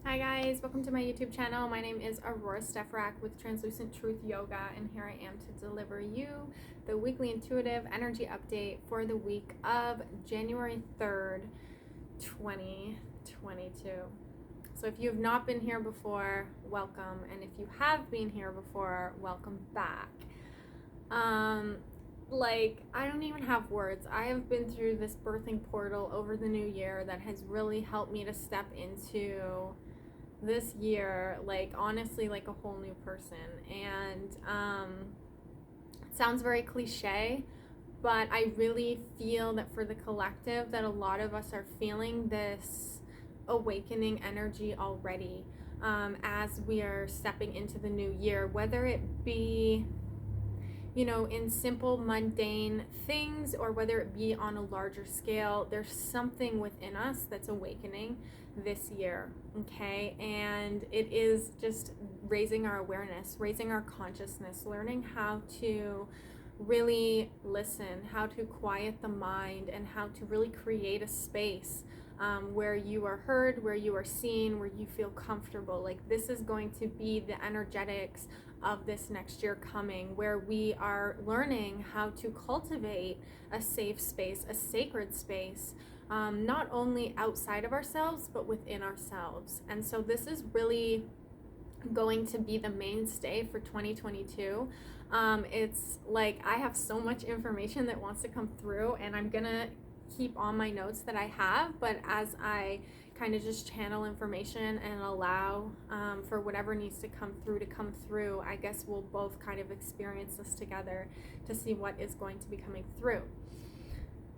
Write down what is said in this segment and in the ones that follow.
Hi guys, welcome to my YouTube channel. My name is Aurora Stefrak with Translucent Truth Yoga, and here I am to deliver you the weekly intuitive energy update for the week of January 3rd, 2022. So if you have not been here before, welcome, and if you have been here before, welcome back. I don't even have words. I have been through this birthing portal over the new year that has really helped me to step into this year, honestly, like a whole new person. And it sounds very cliche, but I really feel that for the collective, that a lot of us are feeling this awakening energy already, as we are stepping into the new year, whether it be in simple mundane things or whether it be on a larger scale. There's something within us that's awakening this year, okay? And it is just raising our awareness, raising our consciousness, learning how to really listen, how to quiet the mind, and how to really create a space where you are heard, where you are seen, where you feel comfortable. Like, this is going to be the energetics of this next year coming, where we are learning how to cultivate a safe space, a sacred space, not only outside of ourselves, but within ourselves. And so this is really going to be the mainstay for 2022. It's like I have so much information that wants to come through, and I'm gonna keep all my notes that I have, but as I kind of just channel information and allow for whatever needs to come through, I guess we'll both kind of experience this together to see what is going to be coming through.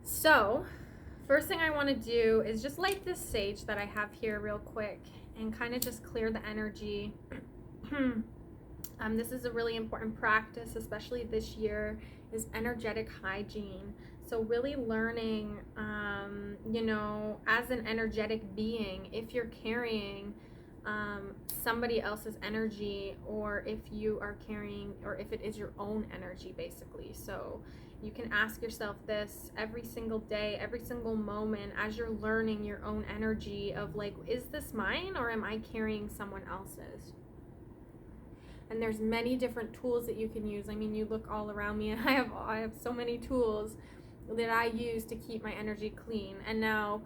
So first thing I want to do is just light this sage that I have here real quick and kind of just clear the energy. This is a really important practice, especially this year, is energetic hygiene. So really learning, as an energetic being, if you're carrying somebody else's energy, or if you are carrying, or if it is your own energy, basically. So you can ask yourself this every single day, every single moment, as you're learning your own energy of like, is this mine or am I carrying someone else's? And there's many different tools that you can use. I mean, you look all around me and I have so many tools that I use to keep my energy clean. And now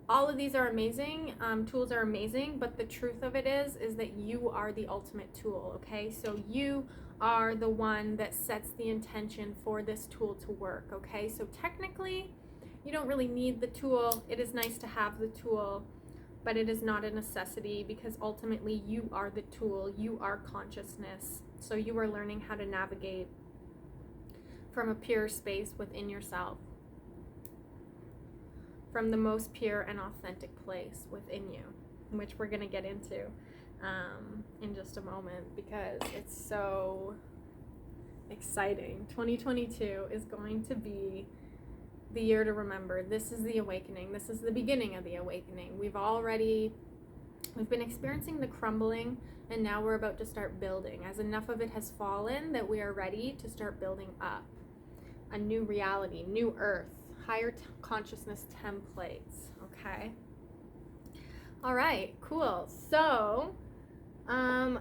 all of these are amazing. Tools are amazing, but the truth of it is that you are the ultimate tool, okay? So you are the one that sets the intention for this tool to work, okay? So technically, you don't really need the tool. It is nice to have the tool, but it is not a necessity, because ultimately you are the tool. You are consciousness. So you are learning how to navigate from a pure space within yourself, from the most pure and authentic place within you, which we're going to get into in just a moment, because it's so exciting. 2022 is going to be the year to remember. This is the awakening. This is the beginning of the awakening. We've been experiencing the crumbling, and now we're about to start building, as enough of it has fallen that we are ready to start building up a new reality, new earth, higher consciousness templates, okay? All right, cool. So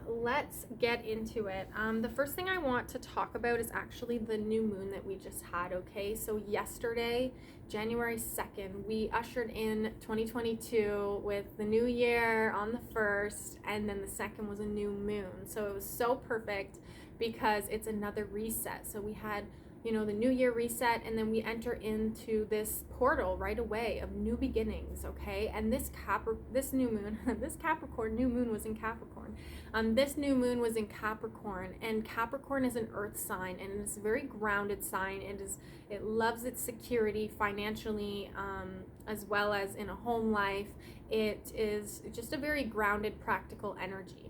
let's get into it. The first thing I want to talk about is actually the new moon that we just had, okay? So yesterday, January 2nd, we ushered in 2022 with the new year on the 1st, and then the 2nd was a new moon. So it was so perfect because it's another reset. So we had the new year reset, and then we enter into this portal right away of new beginnings, okay? And this new moon, this Capricorn new moon was in Capricorn. This new moon was in Capricorn, and Capricorn is an earth sign, and it's a very grounded sign. It loves its security financially, as well as in a home life. It is just a very grounded, practical energy.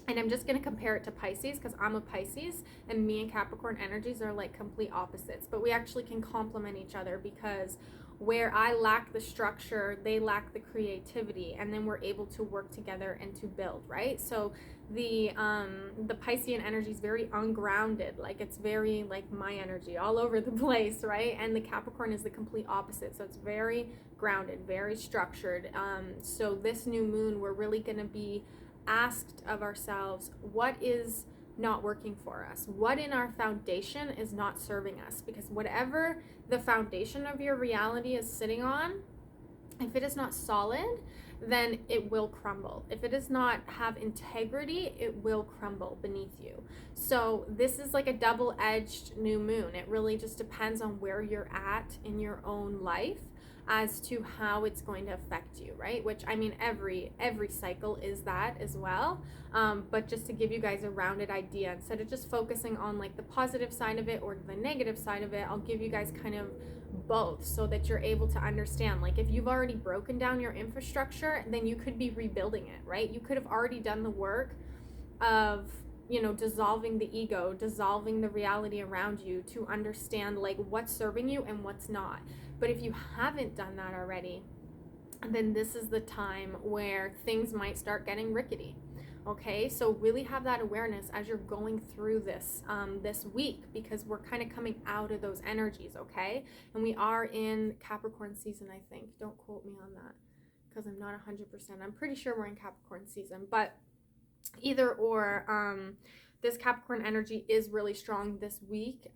And I'm just going to compare it to Pisces, because I'm a Pisces, and me and Capricorn energies are like complete opposites. But we actually can complement each other, because where I lack the structure, they lack the creativity, and then we're able to work together and to build, right? So the Piscean energy is very ungrounded, like it's very like my energy all over the place, right? And the Capricorn is the complete opposite, so it's very grounded, very structured. So this new moon, we're really going to be asked of ourselves, what is not working for us? What in our foundation is not serving us? Because whatever the foundation of your reality is sitting on, if it is not solid, then it will crumble. If it does not have integrity, it will crumble beneath you. So this is like a double-edged new moon. It really just depends on where you're at in your own life as to how it's going to affect you, right? Which, I mean, every cycle is that as well. But just to give you guys a rounded idea, instead of just focusing on like the positive side of it or the negative side of it, I'll give you guys kind of both so that you're able to understand. Like if you've already broken down your infrastructure, then you could be rebuilding it, right? You could have already done the work of, you know, dissolving the ego, dissolving the reality around you to understand like what's serving you and what's not. But if you haven't done that already, then this is the time where things might start getting rickety. Okay, so really have that awareness as you're going through this this week, because we're kind of coming out of those energies. Okay, and we are in Capricorn season, I think. Don't quote me on that because I'm not 100%. I'm pretty sure we're in Capricorn season, but either or, this Capricorn energy is really strong this week,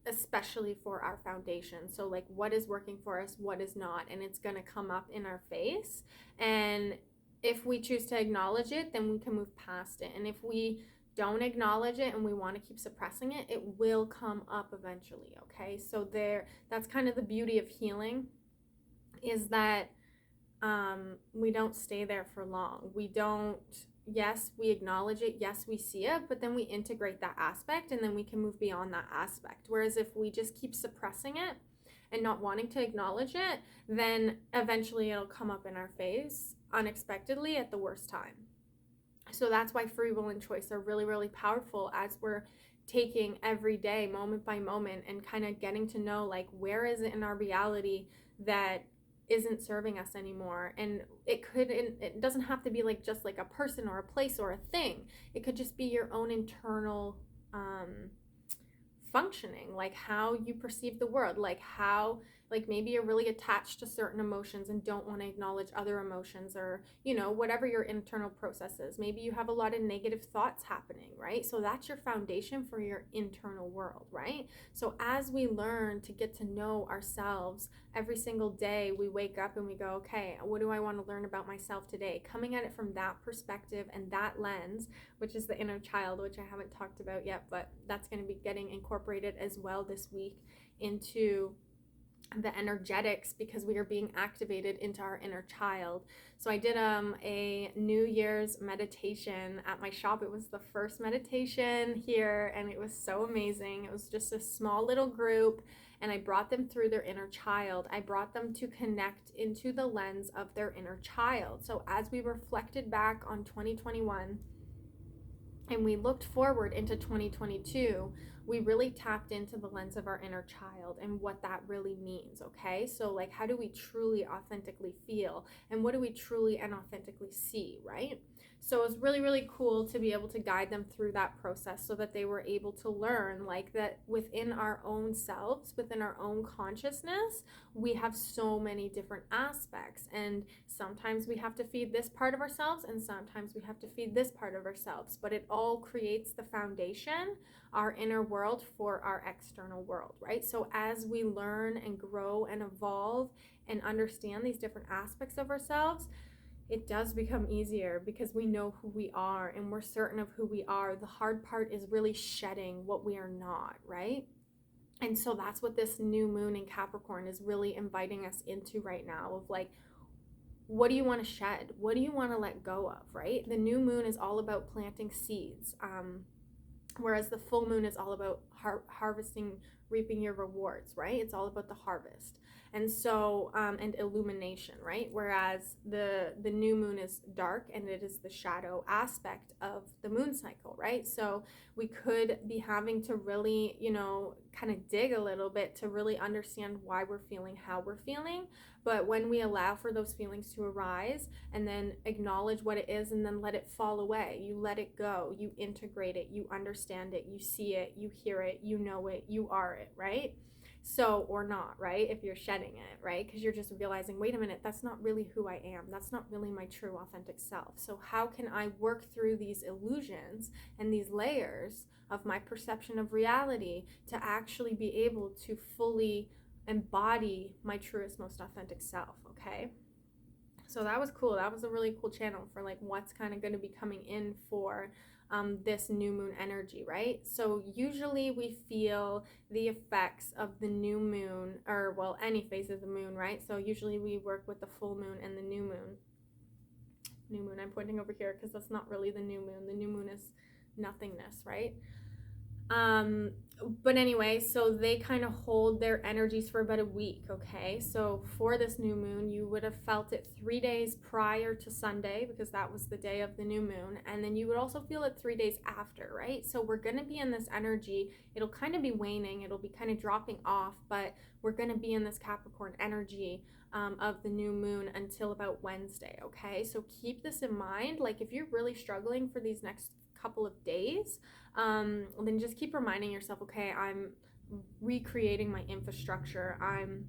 especially for our foundation. So like what is working for us, what is not, and it's going to come up in our face. And if we choose to acknowledge it, then we can move past it. And if we don't acknowledge it and we want to keep suppressing it, it will come up eventually. Okay, so that's kind of the beauty of healing, is that we don't stay there for long. We don't, yes, we acknowledge it, yes, we see it, but then we integrate that aspect and then we can move beyond that aspect. Whereas if we just keep suppressing it and not wanting to acknowledge it, then eventually it'll come up in our face unexpectedly at the worst time. So that's why free will and choice are really, really powerful as we're taking every day, moment by moment, and kind of getting to know like where is it in our reality that isn't serving us anymore. And it doesn't have to be like just like a person or a place or a thing. It could just be your own internal functioning, like how you perceive the world, like how, like maybe you're really attached to certain emotions and don't want to acknowledge other emotions, or you know, whatever your internal process is. Maybe you have a lot of negative thoughts happening, right? So that's your foundation for your internal world, right? So as we learn to get to know ourselves every single day, we wake up and we go, okay, what do I want to learn about myself today? Coming at it from that perspective and that lens, which is the inner child, which I haven't talked about yet, but that's going to be getting incorporated as well this week into the energetics, because we are being activated into our inner child. So I did a New Year's meditation at my shop. It was the first meditation here and it was so amazing. It was just a small little group and I brought them through their inner child. I brought them to connect into the lens of their inner child. So as we reflected back on 2021 and we looked forward into 2022, we really tapped into the lens of our inner child and what that really means. Okay, so like how do we truly authentically feel and what do we truly and authentically see, right? So it was really, really cool to be able to guide them through that process so that they were able to learn like that within our own selves, within our own consciousness, we have so many different aspects, and sometimes we have to feed this part of ourselves and sometimes we have to feed this part of ourselves, but it all creates the foundation, our inner world, for our external world, right? So as we learn and grow and evolve and understand these different aspects of ourselves, it does become easier because we know who we are and we're certain of who we are. The hard part is really shedding what we are not, right? And so that's what this new moon in Capricorn is really inviting us into right now, of like, what do you want to shed? What do you want to let go of, right? The new moon is all about planting seeds, whereas the full moon is all about harvesting, reaping your rewards, right? It's all about the harvest. And so and illumination, right? Whereas the new moon is dark and it is the shadow aspect of the moon cycle, right? So we could be having to really, you know, kind of dig a little bit to really understand why we're feeling how we're feeling. But when we allow for those feelings to arise and then acknowledge what it is and then let it fall away, you let it go, you integrate it, you understand it, you see it, you hear it, you know it, you are it, right? So, or not, right? If you're shedding it, right? Because you're just realizing, wait a minute, that's not really who I am. That's not really my true authentic self. So, how can I work through these illusions and these layers of my perception of reality to actually be able to fully embody my truest, most authentic self? Okay. So that was cool. That was a really cool channel for like what's kind of going to be coming in for this new moon energy, right? So usually we feel the effects of the new moon, or well, any phase of the moon, right? So usually we work with the full moon and the new moon. New moon, I'm pointing over here because that's not really the new moon. The new moon is nothingness, right? Um, but anyway, so they kind of hold their energies for about a week, okay? So for this new moon, you would have felt it 3 days prior to Sunday because that was the day of the new moon. And then you would also feel it 3 days after, right? So we're going to be in this energy. It'll kind of be waning, it'll be kind of dropping off, but we're going to be in this Capricorn energy of the new moon until about Wednesday, okay? So keep this in mind. Like if you're really struggling for these next couple of days, then just keep reminding yourself, okay, I'm recreating my infrastructure. I'm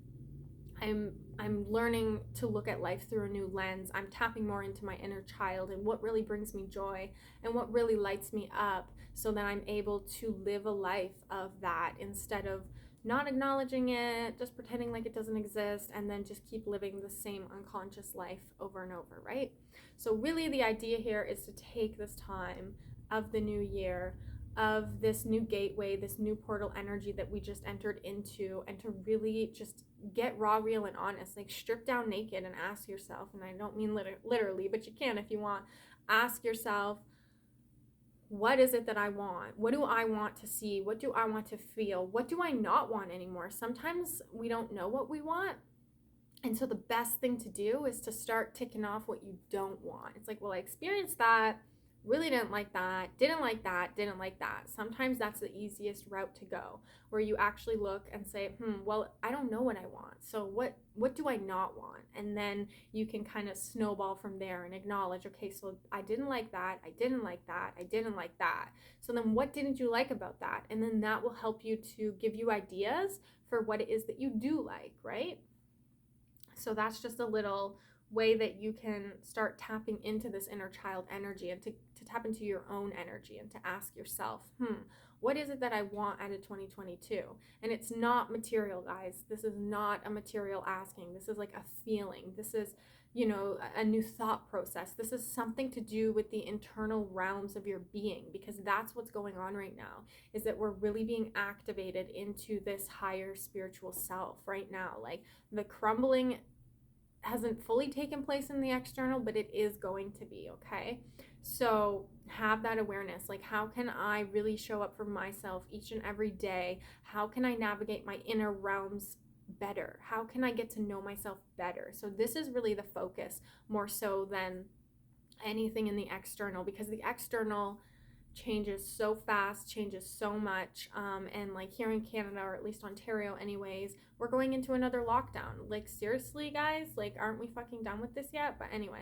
learning to look at life through a new lens. I'm tapping more into my inner child and what really brings me joy and what really lights me up so that I'm able to live a life of that instead of not acknowledging it, just pretending like it doesn't exist, and then just keep living the same unconscious life over and over, right? So really the idea here is to take this time of the new year, of this new gateway, this new portal energy that we just entered into, and to really just get raw, real, and honest. Like strip down naked and ask yourself, and I don't mean literally, but you can if you want, ask yourself, what is it that I want? What do I want to see? What do I want to feel? What do I not want anymore? Sometimes we don't know what we want. And so the best thing to do is to start ticking off what you don't want. It's like, well, I experienced that, really didn't like that, didn't like that, didn't like that. Sometimes that's the easiest route to go, where you actually look and say, well, I don't know what I want. So what do I not want? And then you can kind of snowball from there and acknowledge, okay, so I didn't like that, I didn't like that, I didn't like that. So then what didn't you like about that? And then that will help you to give you ideas for what it is that you do like, right? So that's just a little way that you can start tapping into this inner child energy and to tap into your own energy and to ask yourself, what is it that I want out of 2022? And it's not material, guys. This is not a material asking. This is like a feeling. This is, you know, a new thought process. This is something to do with the internal realms of your being, because that's what's going on right now, is that we're really being activated into this higher spiritual self right now. Like the crumbling hasn't fully taken place in the external, but it is going to be, okay? So have that awareness. Like, how can I really show up for myself each and every day? How can I navigate my inner realms better? How can I get to know myself better? So this is really the focus more so than anything in the external, because the external changes so fast, changes so much, and like here in Canada, or at least Ontario anyways, we're going into another lockdown. Like seriously, guys, like aren't we fucking done with this yet? But anyway,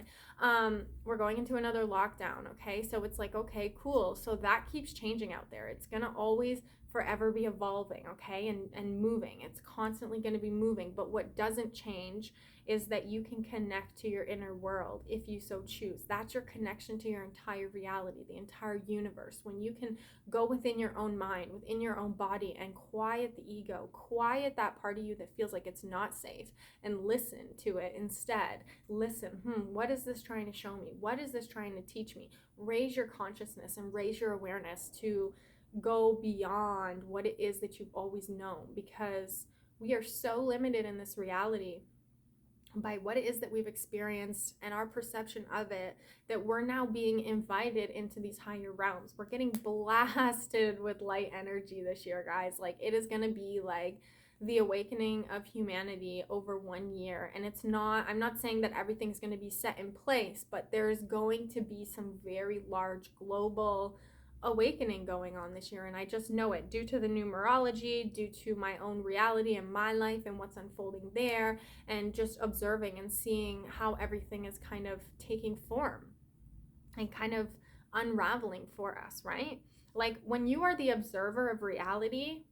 we're going into another lockdown, okay? So it's like, okay, cool. So that keeps changing out there. It's gonna always forever be evolving, okay, and moving. It's constantly going to be moving. But what doesn't change is that you can connect to your inner world if you so choose. That's your connection to your entire reality, the entire universe. When you can go within your own mind, within your own body, and quiet the ego, quiet that part of you that feels like it's not safe, and listen to it instead. Listen, what is this trying to show me? What is this trying to teach me? Raise your consciousness and raise your awareness to go beyond what it is that you've always known, because we are so limited in this reality by what it is that we've experienced and our perception of it, that we're now being invited into these higher realms. We're getting blasted with light energy this year, guys. Like it is going to be like the awakening of humanity over 1 year. And I'm not saying that everything's going to be set in place, but there's going to be some very large global awakening going on this year. And I just know it due to the numerology, due to my own reality and my life and what's unfolding there, and just observing and seeing how everything is kind of taking form and kind of unraveling for us, right? Like when you are the observer of reality,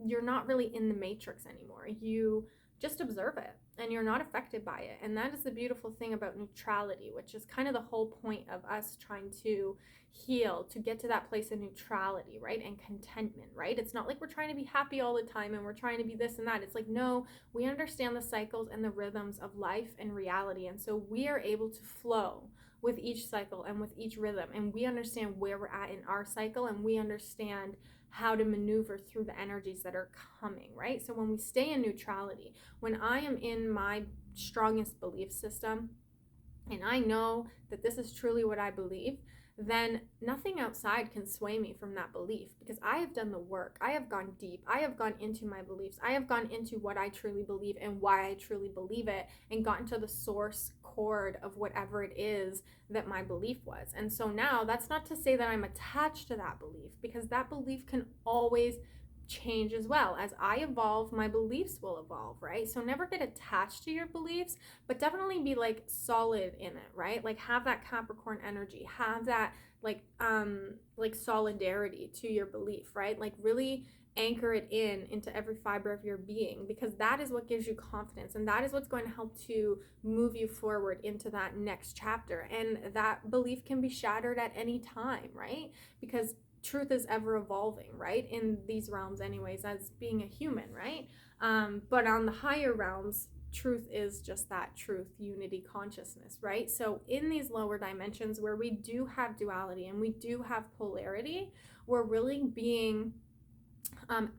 you're not really in the matrix anymore. You just observe it and you're not affected by it. And that is the beautiful thing about neutrality, which is kind of the whole point of us trying to heal, to get to that place of neutrality, right? And contentment, right? It's not like we're trying to be happy all the time and we're trying to be this and that. It's like, no, we understand the cycles and the rhythms of life and reality. And so we are able to flow with each cycle and with each rhythm. And we understand where we're at in our cycle, and we understand how to maneuver through the energies that are coming, right? So when we stay in neutrality, when I am in my strongest belief system, and I know that this is truly what I believe, then nothing outside can sway me from that belief, because I have done the work. I have gone deep. I have gone into my beliefs. I have gone into what I truly believe and why I truly believe it, and gotten to the source chord of whatever it is that my belief was. And so now that's not to say that I'm attached to that belief, because that belief can always change as well. As I evolve, my beliefs will evolve, right? So never get attached to your beliefs, but definitely be like solid in it, right? Like have that Capricorn energy, have that like solidarity to your belief, right? Like really anchor it into every fiber of your being, because that is what gives you confidence, and that is what's going to help to move you forward into that next chapter. And that belief can be shattered at any time, right? Because truth is ever evolving, right? In these realms anyways, as being a human, right? But on the higher realms, truth is just that truth, unity, consciousness, right? So in these lower dimensions where we do have duality and we do have polarity, we're really being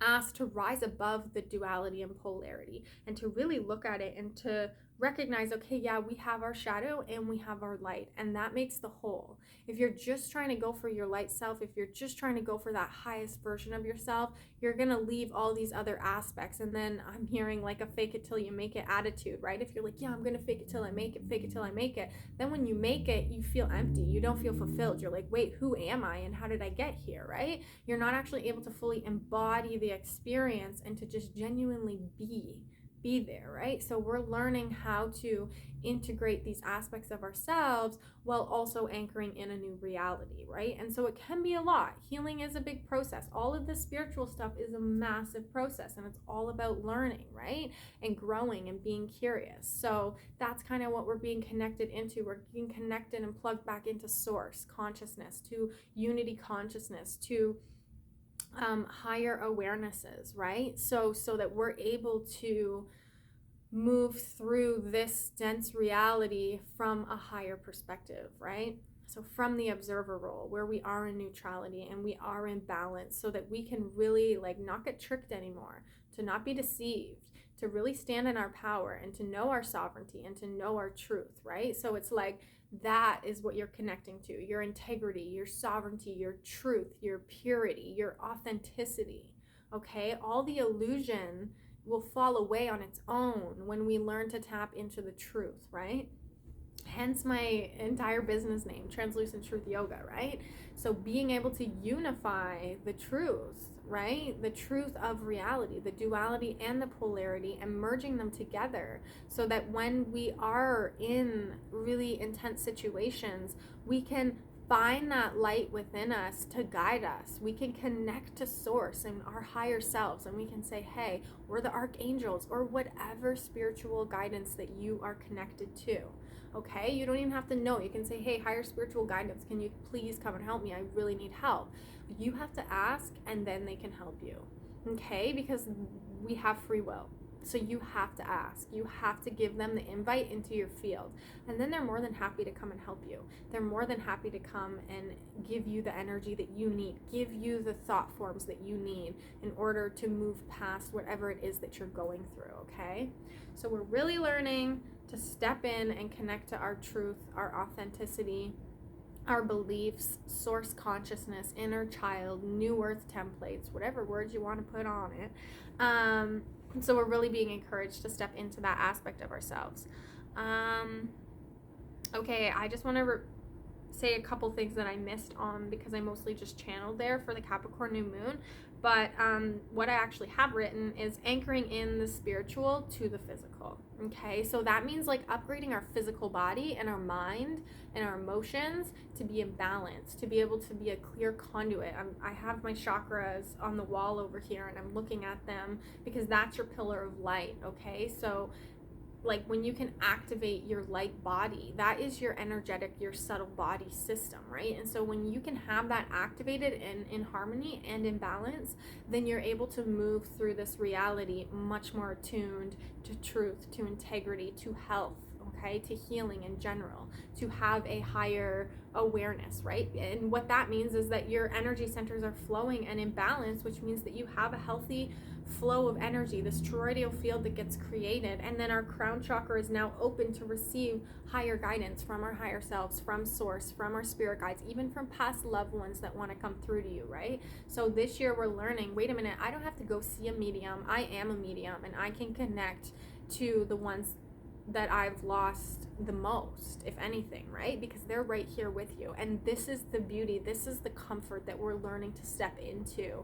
asked to rise above the duality and polarity, and to really look at it and to recognize, okay, yeah, we have our shadow and we have our light, and that makes the whole. If you're just trying to go for your light self, if you're just trying to go for that highest version of yourself, you're gonna leave all these other aspects. And then I'm hearing like a fake it till you make it attitude, right? If you're like, yeah, I'm gonna fake it till I make it, fake it till I make it, then when you make it, you feel empty, you don't feel fulfilled. You're like, wait, who am I and how did I get here, right? You're not actually able to fully embody the experience and to just genuinely be there, right? So we're learning how to integrate these aspects of ourselves while also anchoring in a new reality, right? And so it can be a lot. Healing is a big process. All of this spiritual stuff is a massive process, and it's all about learning, right? And growing and being curious. So that's kind of what we're being connected into. We're being connected and plugged back into source consciousness, to unity consciousness, to higher awarenesses, right? So that we're able to move through this dense reality from a higher perspective, right? So from the observer role, where we are in neutrality and we are in balance, so that we can really like not get tricked anymore, to not be deceived, to really stand in our power and to know our sovereignty and to know our truth, right? So it's like that is what you're connecting to: your integrity, your sovereignty, your truth, your purity, your authenticity. Okay, all the illusion will fall away on its own when we learn to tap into the truth, right? Hence my entire business name, Translucent Truth Yoga, right? So being able to unify the truth, right? The truth of reality, the duality and the polarity, and merging them together, so that when we are in really intense situations, we can find that light within us to guide us. We can connect to source and our higher selves, and we can say, hey, we're the archangels, or whatever spiritual guidance that you are connected to. Okay, you don't even have to know. You can say, hey, higher spiritual guidance, can you please come and help me? I really need help. You have to ask, and then they can help you. Okay, because we have free will. So you have to ask. You have to give them the invite into your field. And then they're more than happy to come and help you. They're more than happy to come and give you the energy that you need, give you the thought forms that you need in order to move past whatever it is that you're going through, okay? So we're really learning to step in and connect to our truth, our authenticity, our beliefs, source consciousness, inner child, new earth templates, whatever words you want to put on it. So we're really being encouraged to step into that aspect of ourselves. Okay, I just want to say a couple things that I missed on because I mostly just channeled there for the Capricorn new moon. But what I actually have written is anchoring in the spiritual to the physical. Okay, so that means like upgrading our physical body and our mind and our emotions to be in balance, to be able to be a clear conduit. I have my chakras on the wall over here and I'm looking at them because that's your pillar of light. Okay, so like when you can activate your light body, that is your energetic, your subtle body system, right? And so when you can have that activated and in harmony and in balance, then you're able to move through this reality much more attuned to truth, to integrity, to health, okay, to healing in general, to have a higher awareness, right? And what that means is that your energy centers are flowing and in balance, which means that you have a healthy flow of energy, this toroidal field that gets created, and then our crown chakra is now open to receive higher guidance from our higher selves, from source, from our spirit guides, even from past loved ones that want to come through to you, right? So this year we're learning, wait a minute, I don't have to go see a medium, I am a medium, and I can connect to the ones that I've lost the most, if anything, right? Because they're right here with you. And this is the beauty, this is the comfort that we're learning to step into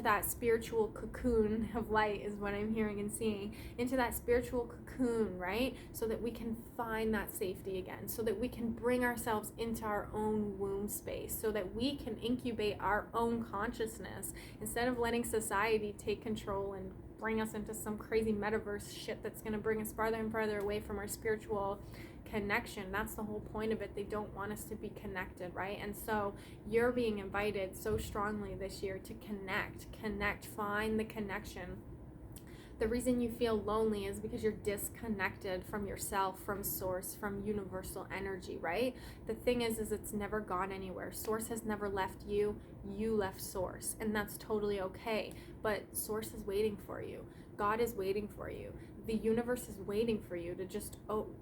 that spiritual cocoon of light is what I'm hearing and seeing, into that spiritual cocoon, right? So that we can find that safety again, so that we can bring ourselves into our own womb space, so that we can incubate our own consciousness instead of letting society take control and bring us into some crazy metaverse shit that's going to bring us farther and farther away from our spiritual connection. That's the whole point of it. They don't want us to be connected, right? And so you're being invited so strongly this year to connect, find the connection. The reason you feel lonely is because you're disconnected from yourself, from source, from universal energy, right? The thing is it's never gone anywhere. Source has never left you. You left source, and that's totally okay. But source is waiting for you. God is waiting for you. The universe is waiting for you to just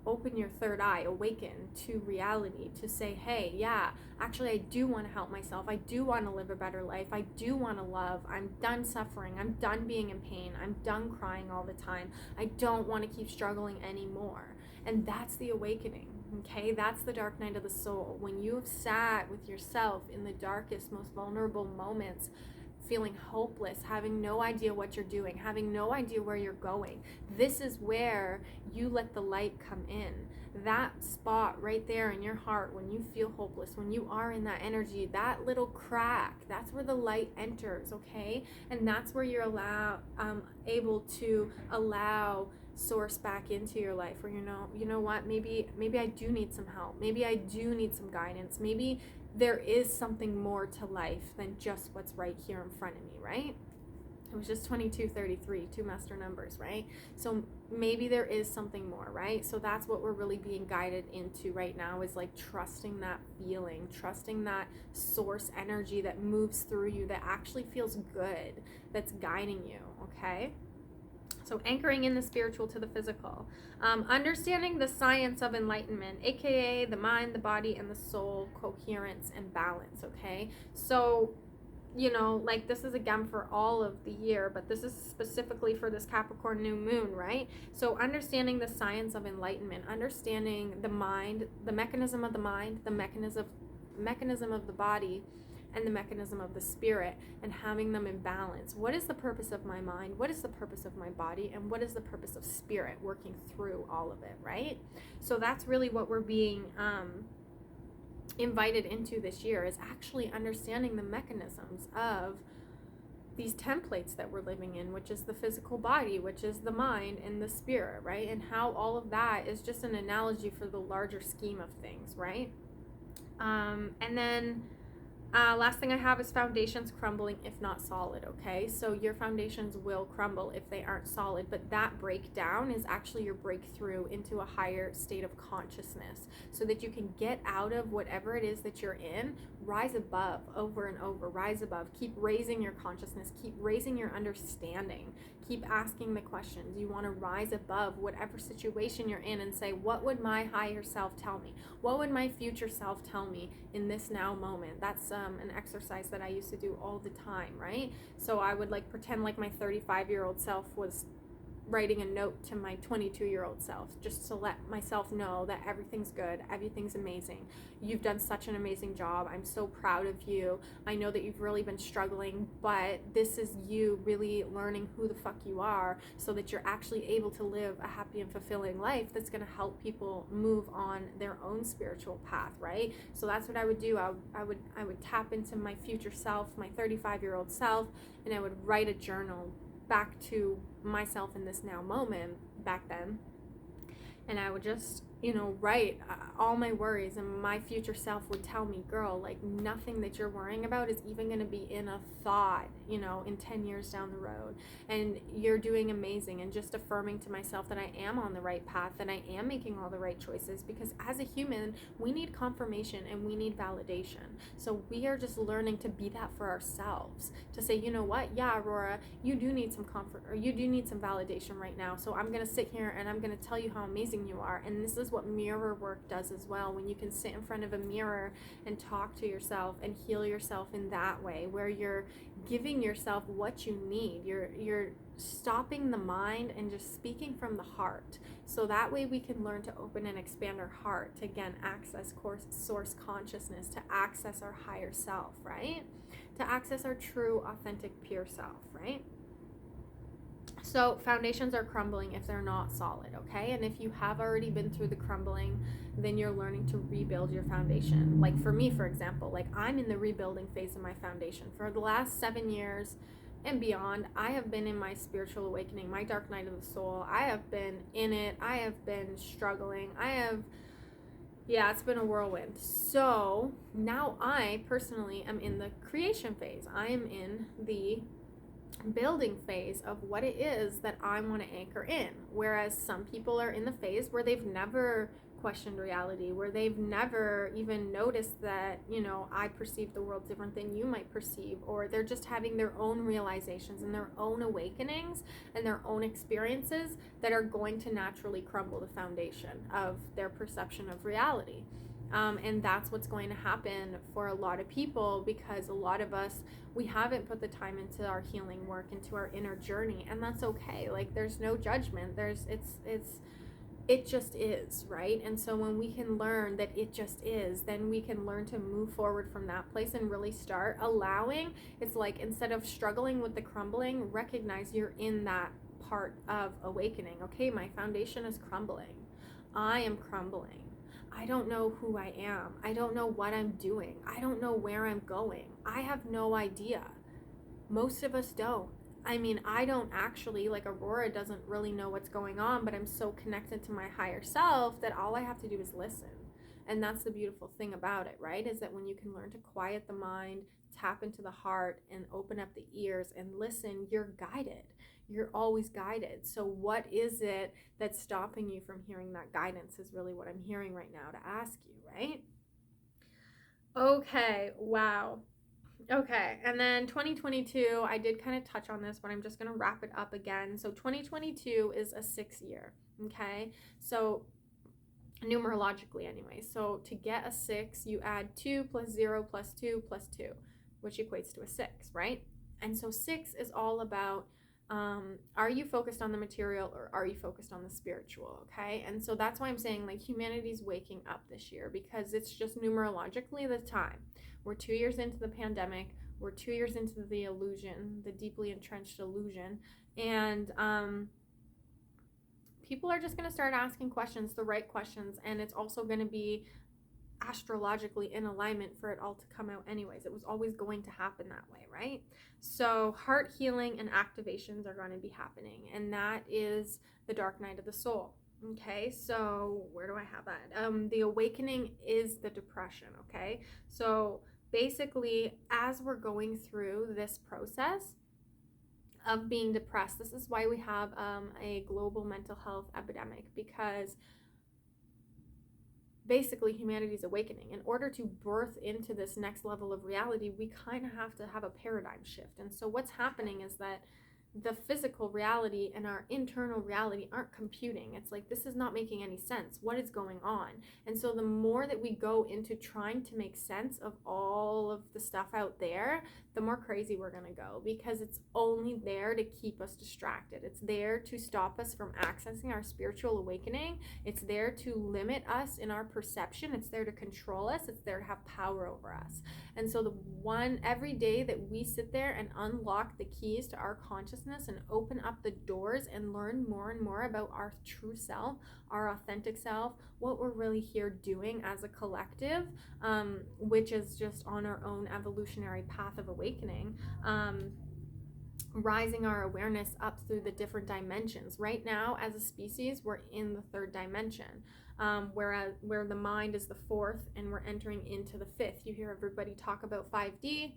open your third eye, awaken to reality, to say, hey, yeah, actually I do want to help myself. I do want to live a better life. I do want to love. I'm done suffering. I'm done being in pain. I'm done crying all the time. I don't want to keep struggling anymore. And that's the awakening. Okay, that's the dark night of the soul. When you have sat with yourself in the darkest, most vulnerable moments, feeling hopeless, having no idea what you're doing, having no idea where you're going. This is where you let the light come in. That spot right there in your heart, when you feel hopeless, when you are in that energy, that little crack, that's where the light enters, okay? And that's where you're able to allow source back into your life, where you know what, maybe I do need some help, maybe I do need some guidance, maybe there is something more to life than just what's right here in front of me, right? It was just 2233, two master numbers, right? So maybe there is something more, right? So that's what we're really being guided into right now, is like trusting that feeling, trusting that source energy that moves through you, that actually feels good, that's guiding you, okay? So anchoring in the spiritual to the physical. Understanding the science of enlightenment, aka the mind, the body, and the soul, coherence and balance, okay? So, like this is again for all of the year, but this is specifically for this Capricorn new moon, right? So understanding the science of enlightenment, understanding the mind, the mechanism of the mind, the mechanism of the body, and the mechanism of the spirit, and having them in balance. What is the purpose of my mind? What is the purpose of my body? And what is the purpose of spirit working through all of it, right? So that's really what we're being invited into this year, is actually understanding the mechanisms of these templates that we're living in, which is the physical body, which is the mind and the spirit, right? And how all of that is just an analogy for the larger scheme of things, right? And then last thing I have is foundations crumbling if not solid, okay? So your foundations will crumble if they aren't solid, but that breakdown is actually your breakthrough into a higher state of consciousness, so that you can get out of whatever it is that you're in, rise above, over and over, rise above, keep raising your consciousness, keep raising your understanding, keep asking the questions. You want to rise above whatever situation you're in and say, what would my higher self tell me? What would my future self tell me in this now moment? That's an exercise that I used to do all the time, right? So I would like pretend like my 35-year-old self was writing a note to my 22-year-old self, just to let myself know that everything's good, everything's amazing. You've done such an amazing job. I'm so proud of you. I know that you've really been struggling, but this is you really learning who the fuck you are so that you're actually able to live a happy and fulfilling life that's going to help people move on their own spiritual path, right? So that's what I would do. I would tap into my future self, my 35-year-old self, and I would write a journal back to myself in this now moment back then, and I would just write all my worries, and my future self would tell me, girl, like nothing that you're worrying about is even going to be in a thought, in 10 years down the road, and you're doing amazing. And just affirming to myself that I am on the right path, that I am making all the right choices, because as a human we need confirmation and we need validation. So we are just learning to be that for ourselves, to say, you know what, yeah, Aurora, you do need some comfort, or you do need some validation right now, so I'm going to sit here and I'm going to tell you how amazing you are. And this is what mirror work does as well, when you can sit in front of a mirror and talk to yourself and heal yourself in that way, where you're giving yourself what you need. You're stopping the mind and just speaking from the heart. So that way we can learn to open and expand our heart to, again, access source consciousness, to access our higher self, right? To access our true, authentic, pure self, right? So foundations are crumbling if they're not solid, okay? And if you have already been through the crumbling, then you're learning to rebuild your foundation. Like for me, for example, like I'm in the rebuilding phase of my foundation. For the last 7 years and beyond, I have been in my spiritual awakening, my dark night of the soul. I have been in it. I have been struggling. It's been a whirlwind. So now I personally am in the creation phase. I am in the building phase of what it is that I want to anchor in. Whereas some people are in the phase where they've never questioned reality, where they've never even noticed that, I perceive the world different than you might perceive, or they're just having their own realizations and their own awakenings and their own experiences that are going to naturally crumble the foundation of their perception of reality. And that's what's going to happen for a lot of people, because a lot of us, we haven't put the time into our healing work, into our inner journey, and that's okay. Like there's no judgment. It just is, right? And so when we can learn that it just is, then we can learn to move forward from that place and really start allowing. It's like, instead of struggling with the crumbling, recognize you're in that part of awakening. Okay, my foundation is crumbling. I am crumbling. I don't know who I am. I don't know what I'm doing. I don't know where I'm going. I have no idea. Most of us don't. I mean, I don't actually, like Aurora doesn't really know what's going on, but I'm so connected to my higher self that all I have to do is listen. And that's the beautiful thing about it, right? Is that when you can learn to quiet the mind, tap into the heart, and open up the ears and listen, you're guided. You're always guided. So what is it that's stopping you from hearing that guidance is really what I'm hearing right now to ask you, right? Okay, wow. Okay, and then 2022, I did kind of touch on this, but I'm just going to wrap it up again. So 2022 is a 6 year, okay? So numerologically anyway. So to get a 6, you add 2 plus 0 plus 2 plus 2, which equates to a 6, right? And so 6 is all about, are you focused on the material or are you focused on the spiritual, okay? And so that's why I'm saying, like, humanity's waking up this year, because it's just numerologically the time. We're 2 years into the pandemic. We're 2 years into the illusion, the deeply entrenched illusion. And people are just going to start asking questions, the right questions. And it's also going to be astrologically in alignment for it all to come out anyways. It was always going to happen that way, right? So heart healing and activations are going to be happening. And that is the dark night of the soul. Okay, so where do I have that? The awakening is the depression, okay? So basically, as we're going through this process of being depressed, this is why we have a global mental health epidemic, because basically humanity's awakening. In order to birth into this next level of reality, we kind of have to have a paradigm shift. And so what's happening is that the physical reality and our internal reality aren't computing. It's like, this is not making any sense. What is going on? And so the more that we go into trying to make sense of all of the stuff out there, the more crazy we're going to go, because it's only there to keep us distracted. It's there to stop us from accessing our spiritual awakening. It's there to limit us in our perception. It's there to control us. It's there to have power over us. And so every day that we sit there and unlock the keys to our consciousness and open up the doors and learn more and more about our true self, our authentic self, what we're really here doing as a collective, which is just on our own evolutionary path of awakening, rising our awareness up through the different dimensions. Right now, as a species, we're in the third dimension, where the mind is the fourth, and we're entering into the fifth. You hear everybody talk about 5D.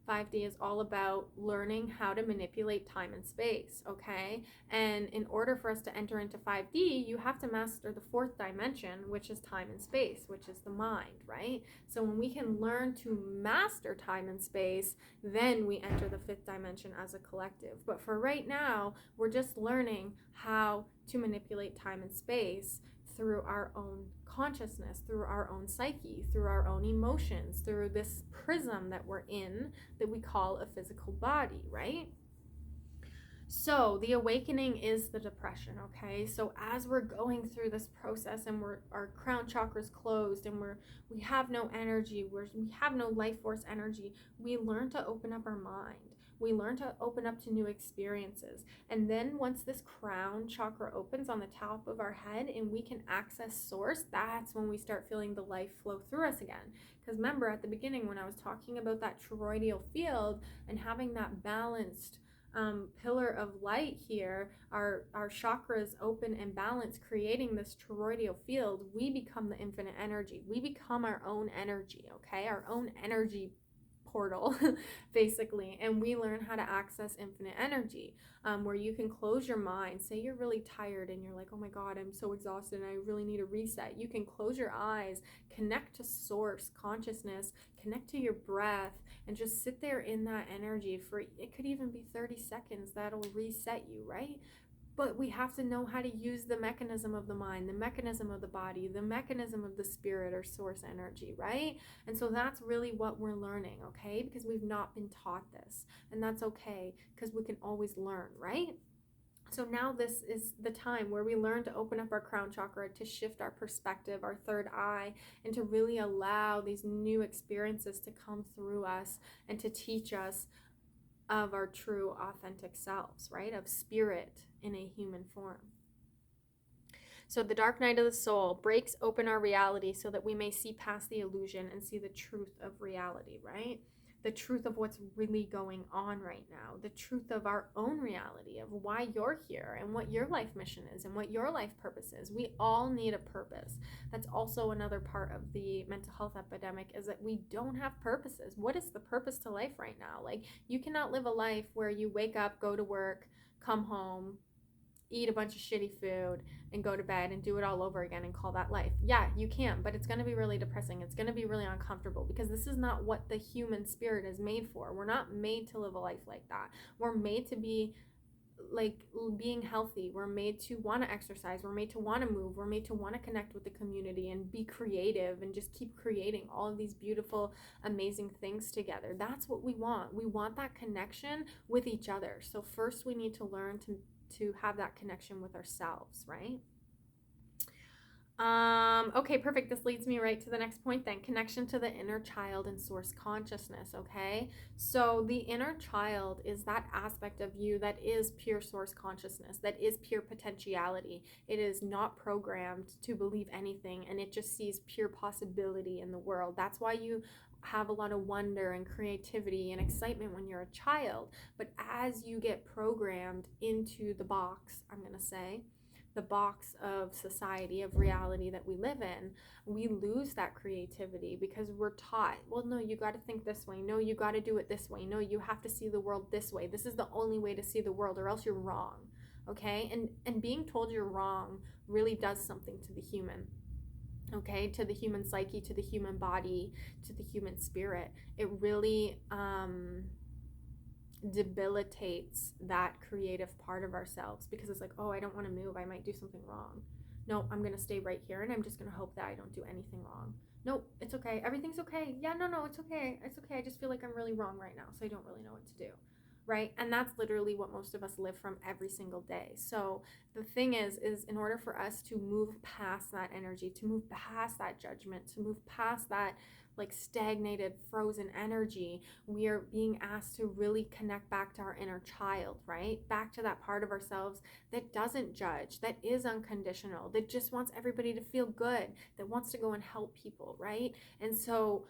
5D is all about learning how to manipulate time and space, okay? And in order for us to enter into 5D, you have to master the fourth dimension, which is time and space, which is the mind, right? So when we can learn to master time and space, then we enter the fifth dimension as a collective. But for right now, we're just learning how to manipulate time and space through our own consciousness, through our own psyche, through our own emotions, through this prism that we're in that we call a physical body, right? So the awakening is the depression, okay? So as we're going through this process and our crown chakra's closed and we have no energy, we have no life force energy, we learn to open up our mind. We learn to open up to new experiences. And then once this crown chakra opens on the top of our head and we can access source, that's when we start feeling the life flow through us again. Because remember at the beginning when I was talking about that toroidal field and having that balanced pillar of light here, our chakras open and balanced, creating this toroidal field, we become the infinite energy. We become our own energy, okay? Our own energy portal basically, and we learn how to access infinite energy, where you can close your mind. Say you're really tired and you're like, oh my god, I'm so exhausted and I really need a reset. You can close your eyes, connect to source consciousness, connect to your breath, and just sit there in that energy for, it could even be 30 seconds. That'll reset you, right? But we have to know how to use the mechanism of the mind, the mechanism of the body, the mechanism of the spirit or source energy, right? And so that's really what we're learning, okay? Because we've not been taught this. And that's okay, because we can always learn, right? So now this is the time where we learn to open up our crown chakra, to shift our perspective, our third eye, and to really allow these new experiences to come through us and to teach us of our true authentic selves, right? Of spirit in a human form. So the dark night of the soul breaks open our reality so that we may see past the illusion and see the truth of reality, right? The truth of what's really going on right now, the truth of our own reality, of why you're here and what your life mission is and what your life purpose is. We all need a purpose. That's also another part of the mental health epidemic, is that we don't have purposes. What is the purpose to life right now? Like, you cannot live a life where you wake up, go to work, come home, eat a bunch of shitty food, and go to bed and do it all over again and call that life. Yeah, you can, but it's going to be really depressing. It's going to be really uncomfortable, because this is not what the human spirit is made for. We're not made to live a life like that. We're made to be like being healthy. We're made to want to exercise. We're made to want to move. We're made to want to connect with the community and be creative and just keep creating all of these beautiful, amazing things together. That's what we want. We want that connection with each other. So first we need to learn to have that connection with ourselves, right? Okay, perfect. This leads me right to the next point then. Connection to the inner child and source consciousness, okay? So the inner child is that aspect of you that is pure source consciousness, that is pure potentiality. It is not programmed to believe anything, and it just sees pure possibility in the world. That's why you have a lot of wonder and creativity and excitement when you're a child. But as you get programmed into the box, I'm going to say, the box of society, of reality that we live in, we lose that creativity because we're taught, well, no, you got to think this way. No, you got to do it this way. No, you have to see the world this way. This is the only way to see the world, or else you're wrong. Okay? And being told you're wrong really does something to the human. Okay, to the human psyche, to the human body, to the human spirit. It really debilitates that creative part of ourselves, because it's like, oh, I don't want to move, I might do something wrong. No, I'm going to stay right here and I'm just going to hope that I don't do anything wrong. Nope, it's okay, everything's okay. Yeah, no, it's okay, it's okay, I just feel like I'm really wrong right now, so I don't really know what to do. Right? And that's literally what most of us live from every single day. So the thing is in order for us to move past that energy, to move past that judgment, to move past that like stagnated, frozen energy, we are being asked to really connect back to our inner child, right? Back to that part of ourselves that doesn't judge, that is unconditional, that just wants everybody to feel good, that wants to go and help people, right? And so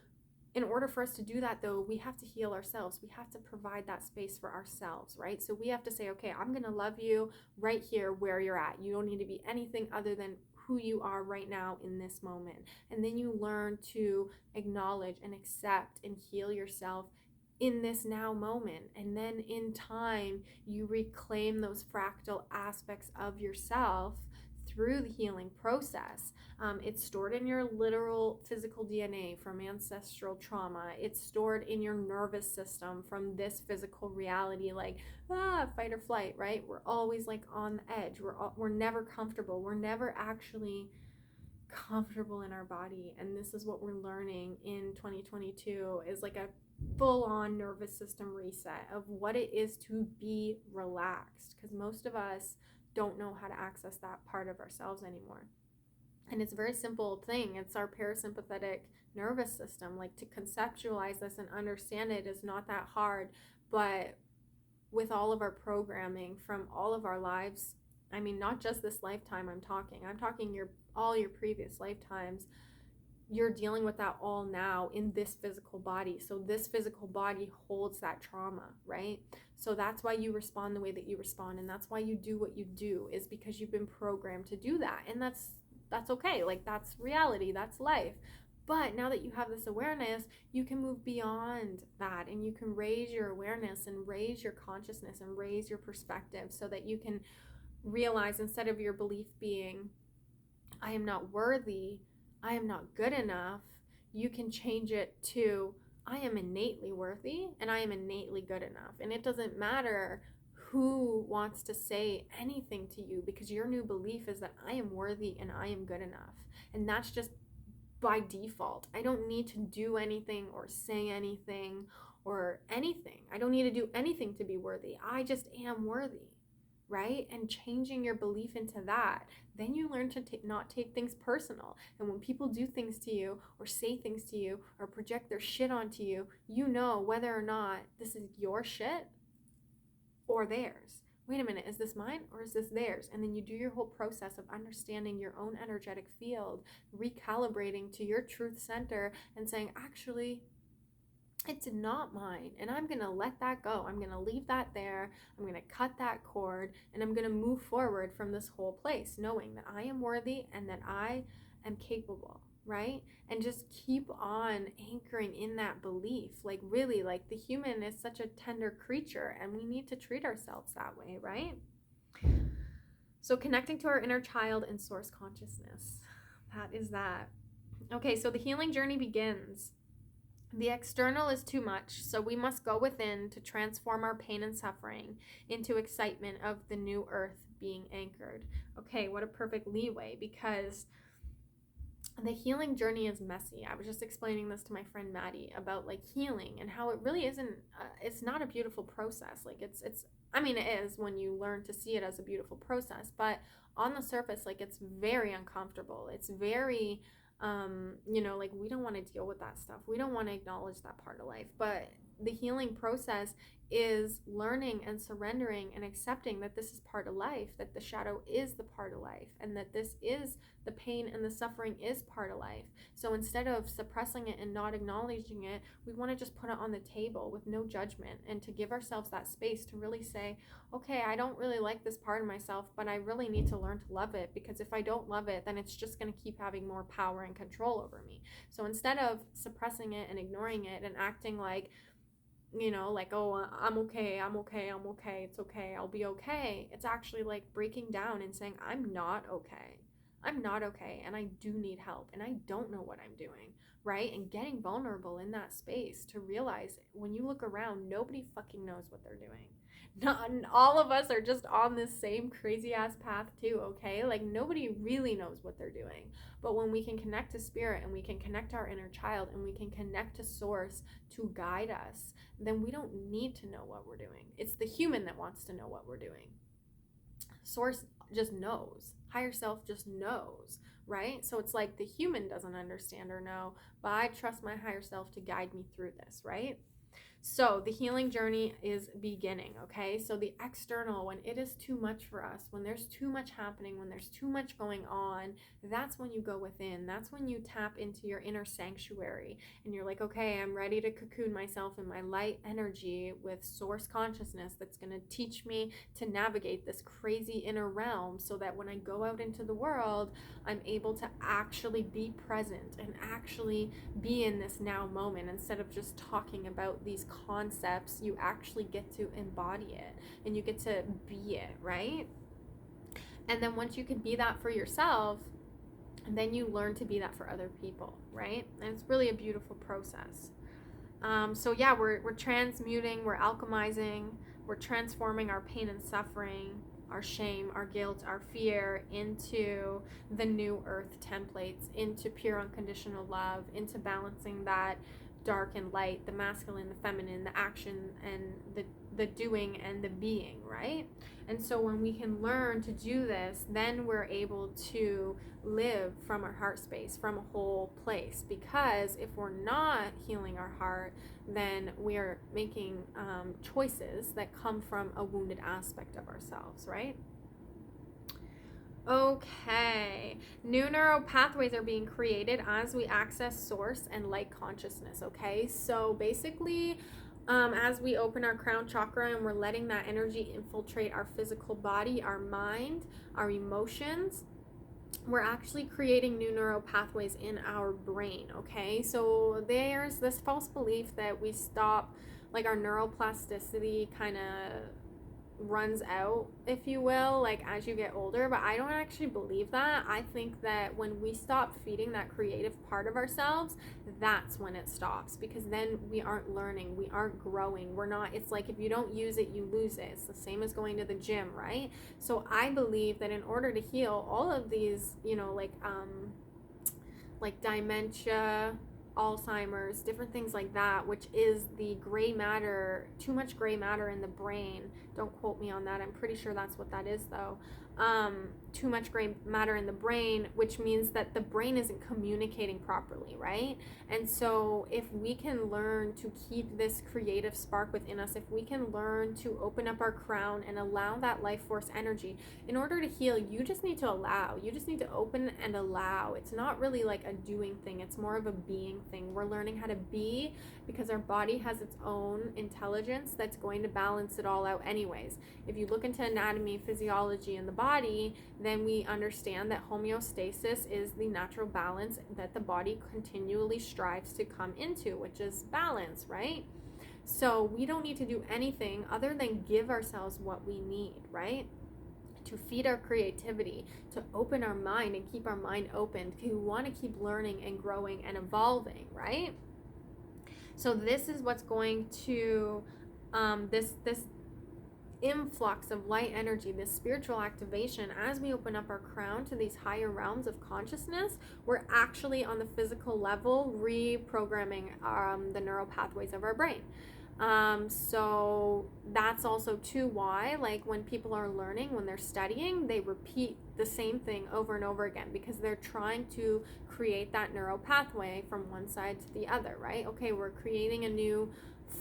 in order for us to do that, though, we have to heal ourselves. We have to provide that space for ourselves, right? So we have to say, okay, I'm going to love you right here where you're at. You don't need to be anything other than who you are right now in this moment. And then you learn to acknowledge and accept and heal yourself in this now moment. And then in time, you reclaim those fractal aspects of yourself through the healing process. It's stored in your literal physical DNA from ancestral trauma. It's stored in your nervous system from this physical reality, like fight or flight, right? We're always like on the edge. We're never comfortable. We're never actually comfortable in our body. And this is what we're learning in 2022 is like a full-on nervous system reset of what it is to be relaxed, because most of us don't know how to access that part of ourselves anymore. And it's a very simple thing. It's our parasympathetic nervous system. Like, to conceptualize this and understand it is not that hard, but with all of our programming from all of our lives, I mean, not just this lifetime, I'm talking all your previous lifetimes, you're dealing with that all now in this physical body. So this physical body holds that trauma, right? So that's why you respond the way that you respond, and that's why you do what you do, is because you've been programmed to do that. And that's okay. Like, that's reality, that's life. But now that you have this awareness, you can move beyond that, and you can raise your awareness and raise your consciousness and raise your perspective, so that you can realize, instead of your belief being, I am not worthy, I am not good enough, you can change it to, I am innately worthy and I am innately good enough. And it doesn't matter who wants to say anything to you, because your new belief is that I am worthy and I am good enough. And that's just by default. I don't need to do anything or say anything or anything. I don't need to do anything to be worthy. I just am worthy, right? And changing your belief into that, then you learn to not take things personal. And when people do things to you or say things to you or project their shit onto you, you know whether or not this is your shit or theirs. Wait a minute, is this mine or is this theirs? And then you do your whole process of understanding your own energetic field, recalibrating to your truth center and saying, actually, it's not mine, and I'm going to let that go. I'm going to leave that there. I'm going to cut that cord, and I'm going to move forward from this whole place, knowing that I am worthy and that I am capable, right? And just keep on anchoring in that belief. Like, really, like, the human is such a tender creature, and we need to treat ourselves that way, right? So connecting to our inner child and source consciousness, that is that. Okay, so the healing journey begins. The external is too much, so we must go within to transform our pain and suffering into excitement of the new earth being anchored. Okay, what a perfect leeway, because the healing journey is messy. I was just explaining this to my friend Maddie about like healing and how it really isn't, it's not a beautiful process. Like it's, I mean, it is when you learn to see it as a beautiful process, but on the surface, like, it's very uncomfortable. It's very, like, we don't want to deal with that stuff. We don't want to acknowledge that part of life. But the healing process is learning and surrendering and accepting that this is part of life, that the shadow is the part of life, and that this is the pain and the suffering is part of life. So instead of suppressing it and not acknowledging it, we want to just put it on the table with no judgment, and to give ourselves that space to really say, okay, I don't really like this part of myself, but I really need to learn to love it, because if I don't love it, then it's just going to keep having more power and control over me. So instead of suppressing it and ignoring it and acting like, like, oh, I'm okay, it's okay, I'll be okay. It's actually like breaking down and saying, I'm not okay, and I do need help, and I don't know what I'm doing, right? And getting vulnerable in that space to realize when you look around, nobody fucking knows what they're doing. Not all of us are just on this same crazy ass path too, okay? Like nobody really knows what they're doing. But when we can connect to spirit and we can connect our inner child and we can connect to source to guide us, then we don't need to know what we're doing. It's the human that wants to know what we're doing. Source just knows. Higher self just knows, right? So it's like the human doesn't understand or know, but I trust my higher self to guide me through this, right? So the healing journey is beginning, okay? So the external, when it is too much for us, when there's too much happening, when there's too much going on, that's when you go within. That's when you tap into your inner sanctuary and you're like, okay, I'm ready to cocoon myself in my light energy with source consciousness that's going to teach me to navigate this crazy inner realm so that when I go out into the world, I'm able to actually be present and actually be in this now moment instead of just talking about these concepts. You actually get to embody it and you get to be it, right? And then once you can be that for yourself, then you learn to be that for other people, right? And it's really a beautiful process. So yeah, we're transmuting, we're alchemizing, we're transforming our pain and suffering, our shame, our guilt, our fear into the new earth templates, into pure unconditional love, into balancing that dark and light, the masculine, the feminine, the action and the doing and the being, right? And so when we can learn to do this, then we're able to live from our heart space, from a whole place. Because if we're not healing our heart, then we are making choices that come from a wounded aspect of ourselves, right? Okay, new neural pathways are being created as we access source and light consciousness, okay? So basically, as we open our crown chakra and we're letting that energy infiltrate our physical body, our mind, our emotions, we're actually creating new neural pathways in our brain, okay? So there's this false belief that we stop, like our neuroplasticity kind of runs out, if you will, like as you get older, but I don't actually believe that. I think that when we stop feeding that creative part of ourselves, that's when it stops, because then we aren't learning, we aren't growing, we're not, it's like if you don't use it, you lose it. It's the same as going to the gym, right? So I believe that in order to heal all of these, you know, like dementia, Alzheimer's, different things like that, which is the gray matter, too much gray matter in the brain. Don't quote me on that. I'm pretty sure that's what that is though. Too much gray matter in the brain, which means that the brain isn't communicating properly, right? And so if we can learn to keep this creative spark within us, if we can learn to open up our crown and allow that life force energy, in order to heal, you just need to allow. You just need to open and allow. It's not really like a doing thing. It's more of a being thing. We're learning how to be because our body has its own intelligence that's going to balance it all out anyways. If you look into anatomy, physiology in the body, then we understand that homeostasis is the natural balance that the body continually strives to come into, which is balance, right? So we don't need to do anything other than give ourselves what we need, right? To feed our creativity, to open our mind and keep our mind open, because we want to keep learning and growing and evolving, right? So this is what's going to this influx of light energy, this spiritual activation, as we open up our crown to these higher realms of consciousness, we're actually on the physical level reprogramming the neural pathways of our brain. So that's also too why, like when people are learning, when they're studying, they repeat the same thing over and over again because they're trying to create that neural pathway from one side to the other, right? Okay, we're creating a new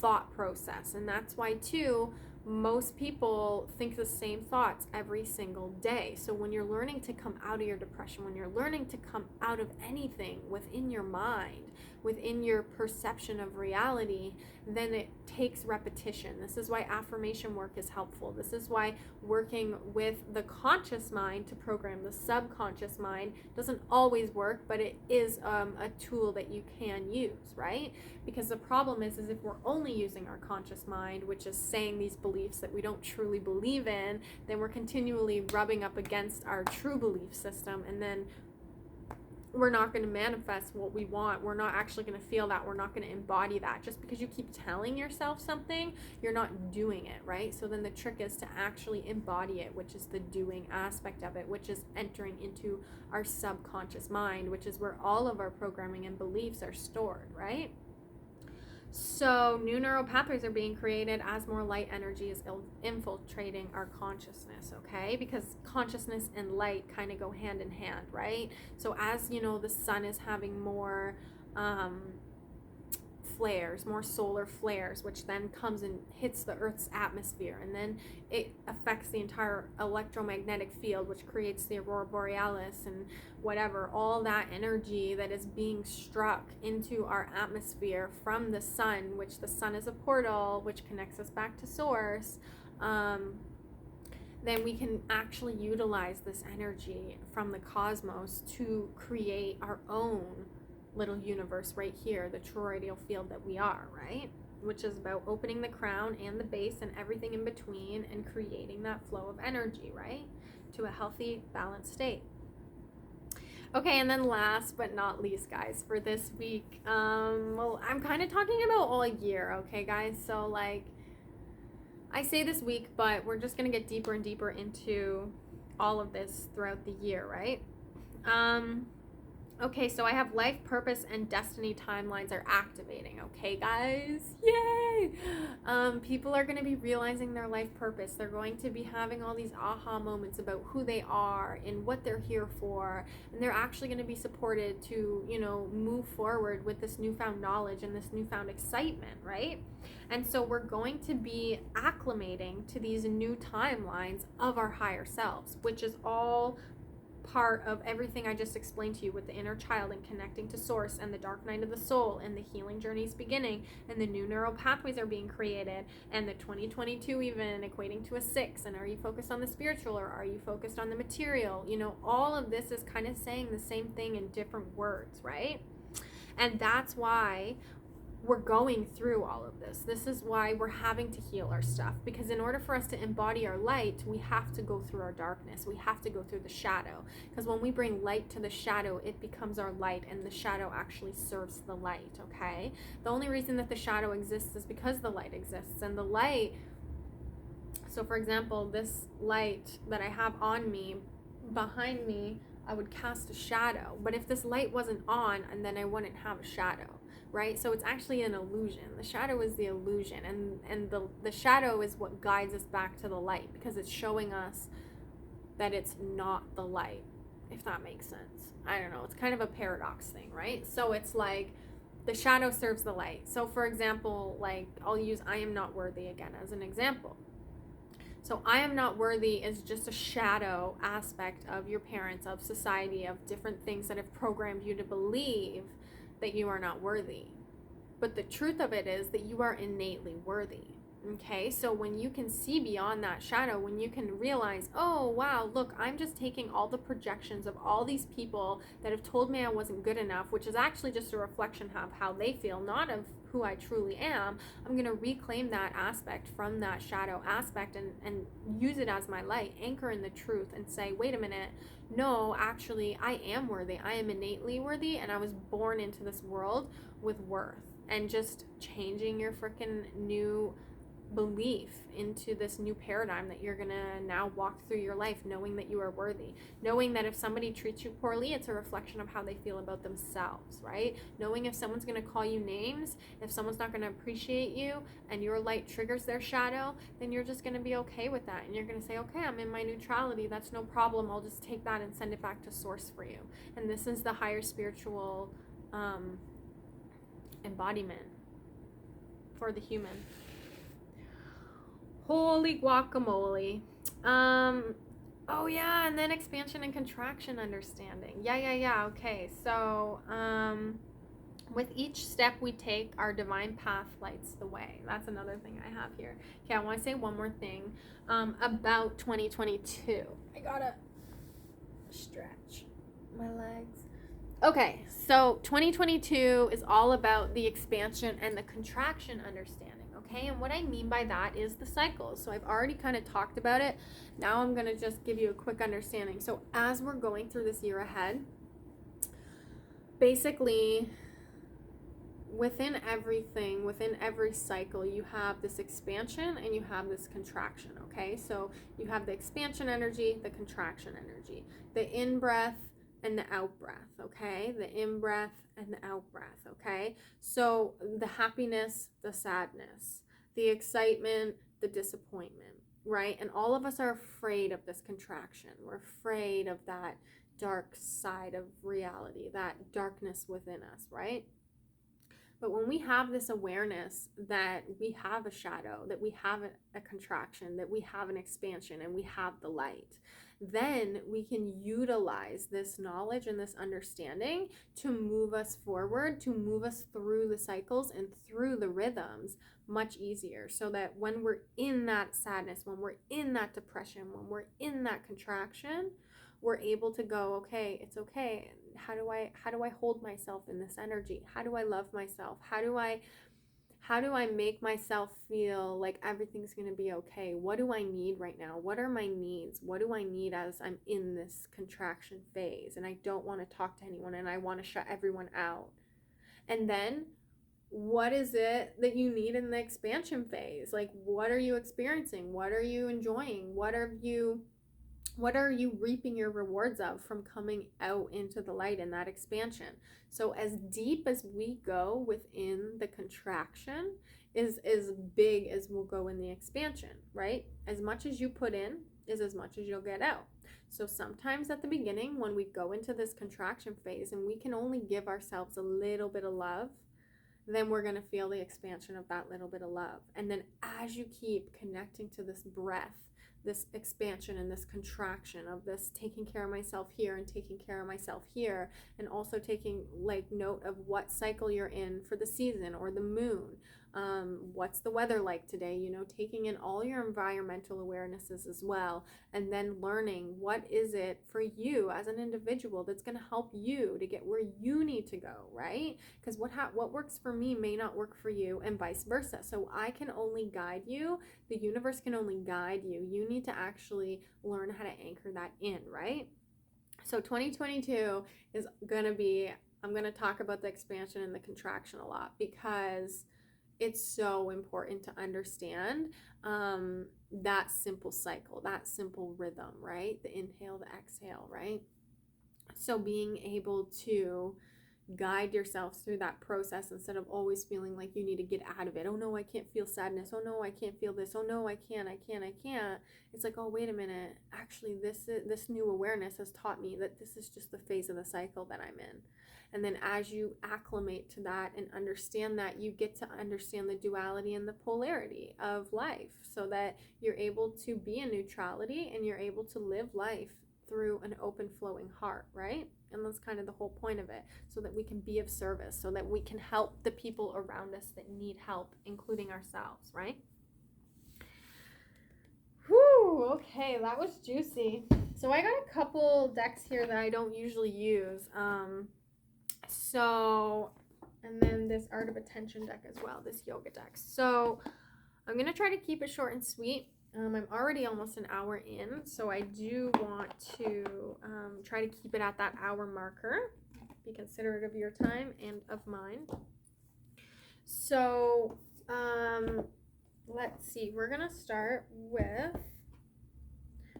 thought process, and that's why too most people think the same thoughts every single day. So when you're learning to come out of your depression, when you're learning to come out of anything within your mind, within your perception of reality, then it takes repetition. This is why affirmation work is helpful. This is why working with the conscious mind to program the subconscious mind doesn't always work, but it is a tool that you can use, right? Because the problem is if we're only using our conscious mind, which is saying these beliefs that we don't truly believe in, then we're continually rubbing up against our true belief system, and then we're not going to manifest what we want. We're not actually going to feel that. We're not going to embody that. Just because you keep telling yourself something, you're not doing it, right? So then the trick is to actually embody it, which is the doing aspect of it, which is entering into our subconscious mind, which is where all of our programming and beliefs are stored, right? So new neural pathways are being created as more light energy is infiltrating our consciousness, okay? Because consciousness and light kind of go hand in hand, right? So as you know, the sun is having more flares, more solar flares, which then comes and hits the Earth's atmosphere, and then it affects the entire electromagnetic field, which creates the aurora borealis and whatever, all that energy that is being struck into our atmosphere from the sun, which the sun is a portal which connects us back to source. Then we can actually utilize this energy from the cosmos to create our own little universe right here, the toroidal field that we are, right? Which is about opening the crown and the base and everything in between and creating that flow of energy, right? To a healthy, balanced state. Okay, and then last but not least, guys, for this week, well, I'm kind of talking about all year, okay, guys? So, like, I say this week, but we're just going to get deeper and deeper into all of this throughout the year, right? Okay, so I have life, purpose, and destiny timelines are activating. Okay, guys? Yay! People are going to be realizing their life purpose. They're going to be having all these aha moments about who they are and what they're here for. And they're actually going to be supported to, you know, move forward with this newfound knowledge and this newfound excitement, right? And so we're going to be acclimating to these new timelines of our higher selves, which is all part of everything I just explained to you with the inner child and connecting to source and the dark night of the soul and the healing journeys beginning and the new neural pathways are being created and the 2022 even equating to a 6. And are you focused on the spiritual or are you focused on the material? You know, all of this is kind of saying the same thing in different words, right? And that's why we're going through all of this. This is why we're having to heal our stuff, because in order for us to embody our light, we have to go through our darkness. We have to go through the shadow, because when we bring light to the shadow, it becomes our light, and the shadow actually serves the light, okay? The only reason that the shadow exists is because the light exists, and the light, so for example, this light that I have on me, behind me, I would cast a shadow, but if this light wasn't on, and then I wouldn't have a shadow, right? So it's actually an illusion. The shadow is the illusion, and the shadow is what guides us back to the light, because it's showing us that it's not the light, if that makes sense. I don't know, it's kind of a paradox thing, right? So it's like the shadow serves the light. So for example, like I'll use I am not worthy again as an example. So I am not worthy is just a shadow aspect of your parents, of society, of different things that have programmed you to believe that you are not worthy. But the truth of it is that you are innately worthy. Okay, so when you can see beyond that shadow, when you can realize, oh wow, look, I'm just taking all the projections of all these people that have told me I wasn't good enough, which is actually just a reflection of how they feel, not of who I truly am. I'm going to reclaim that aspect from that shadow aspect and use it as my light, anchor in the truth and say, wait a minute, no, actually I am worthy. I am innately worthy, and I was born into this world with worth. And just changing your freaking new belief into this new paradigm that you're gonna now walk through your life knowing that you are worthy, knowing that if somebody treats you poorly, it's a reflection of how they feel about themselves, right? Knowing if someone's gonna call you names, if someone's not gonna appreciate you, and your light triggers their shadow, then you're just gonna be okay with that, and you're gonna say, okay, I'm in my neutrality, that's no problem, I'll just take that and send it back to source for you. And this is the higher spiritual embodiment for the human. Holy guacamole. Oh yeah, and then expansion and contraction understanding. Yeah. Okay, so with each step we take, our divine path lights the way. That's another thing I have here. Okay, I want to say one more thing about 2022. I gotta stretch my legs. Okay, so 2022 is all about the expansion and the contraction understanding. Okay, and what I mean by that is the cycles. So I've already kind of talked about it. Now I'm going to just give you a quick understanding. So as we're going through this year ahead, basically within everything, within every cycle, you have this expansion and you have this contraction, okay? So you have the expansion energy, the contraction energy, the in breath and the out breath, okay? The in breath and the out breath, okay? So the happiness, the sadness, the excitement, the disappointment, right? And all of us are afraid of this contraction. We're afraid of that dark side of reality, that darkness within us, right? But when we have this awareness that we have a shadow, that we have a contraction, that we have an expansion, and we have the light, then we can utilize this knowledge and this understanding to move us forward, to move us through the cycles and through the rhythms much easier. So that when we're in that sadness, when we're in that depression, when we're in that contraction, we're able to go, okay, it's okay. How do I hold myself in this energy? How do I love myself? How do I make myself feel like everything's going to be okay? What do I need right now? What are my needs? What do I need as I'm in this contraction phase and I don't want to talk to anyone and I want to shut everyone out? And then what is it that you need in the expansion phase? Like, what are you experiencing? What are you enjoying? What are you reaping your rewards of from coming out into the light in that expansion? So as deep as we go within the contraction is as big as we'll go in the expansion, right? As much as you put in is as much as you'll get out. So sometimes at the beginning, when we go into this contraction phase and we can only give ourselves a little bit of love, then we're going to feel the expansion of that little bit of love. And then as you keep connecting to this breath, this expansion and this contraction of this taking care of myself here and taking care of myself here, and also taking like note of what cycle you're in for the season or the moon, what's the weather like today, you know, taking in all your environmental awarenesses as well, and then learning what is it for you as an individual that's going to help you to get where you need to go, right? Because what works for me may not work for you, and vice versa. So I can only guide you, the universe can only guide you. You need to actually learn how to anchor that in, right? So 2022 is gonna be, I'm gonna talk about the expansion and the contraction a lot because it's so important to understand that simple cycle, that simple rhythm, right? The inhale, the exhale, right? So being able to guide yourself through that process instead of always feeling like you need to get out of it. Oh no, I can't feel sadness. Oh no, I can't feel this. Oh no, I can't. It's like, oh, wait a minute. Actually, this new awareness has taught me that this is just the phase of the cycle that I'm in. And then as you acclimate to that and understand that, you get to understand the duality and the polarity of life so that you're able to be in neutrality and you're able to live life through an open flowing heart, right? And that's kind of the whole point of it, so that we can be of service, so that we can help the people around us that need help, including ourselves, right? Whew, okay, that was juicy. So I got a couple decks here that I don't usually use. And then this Art of Attention deck as well, this yoga deck. So I'm going to try to keep it short and sweet. I'm already almost an hour in, so I do want to try to keep it at that hour marker. Be considerate of your time and of mine. So let's see. We're going to start with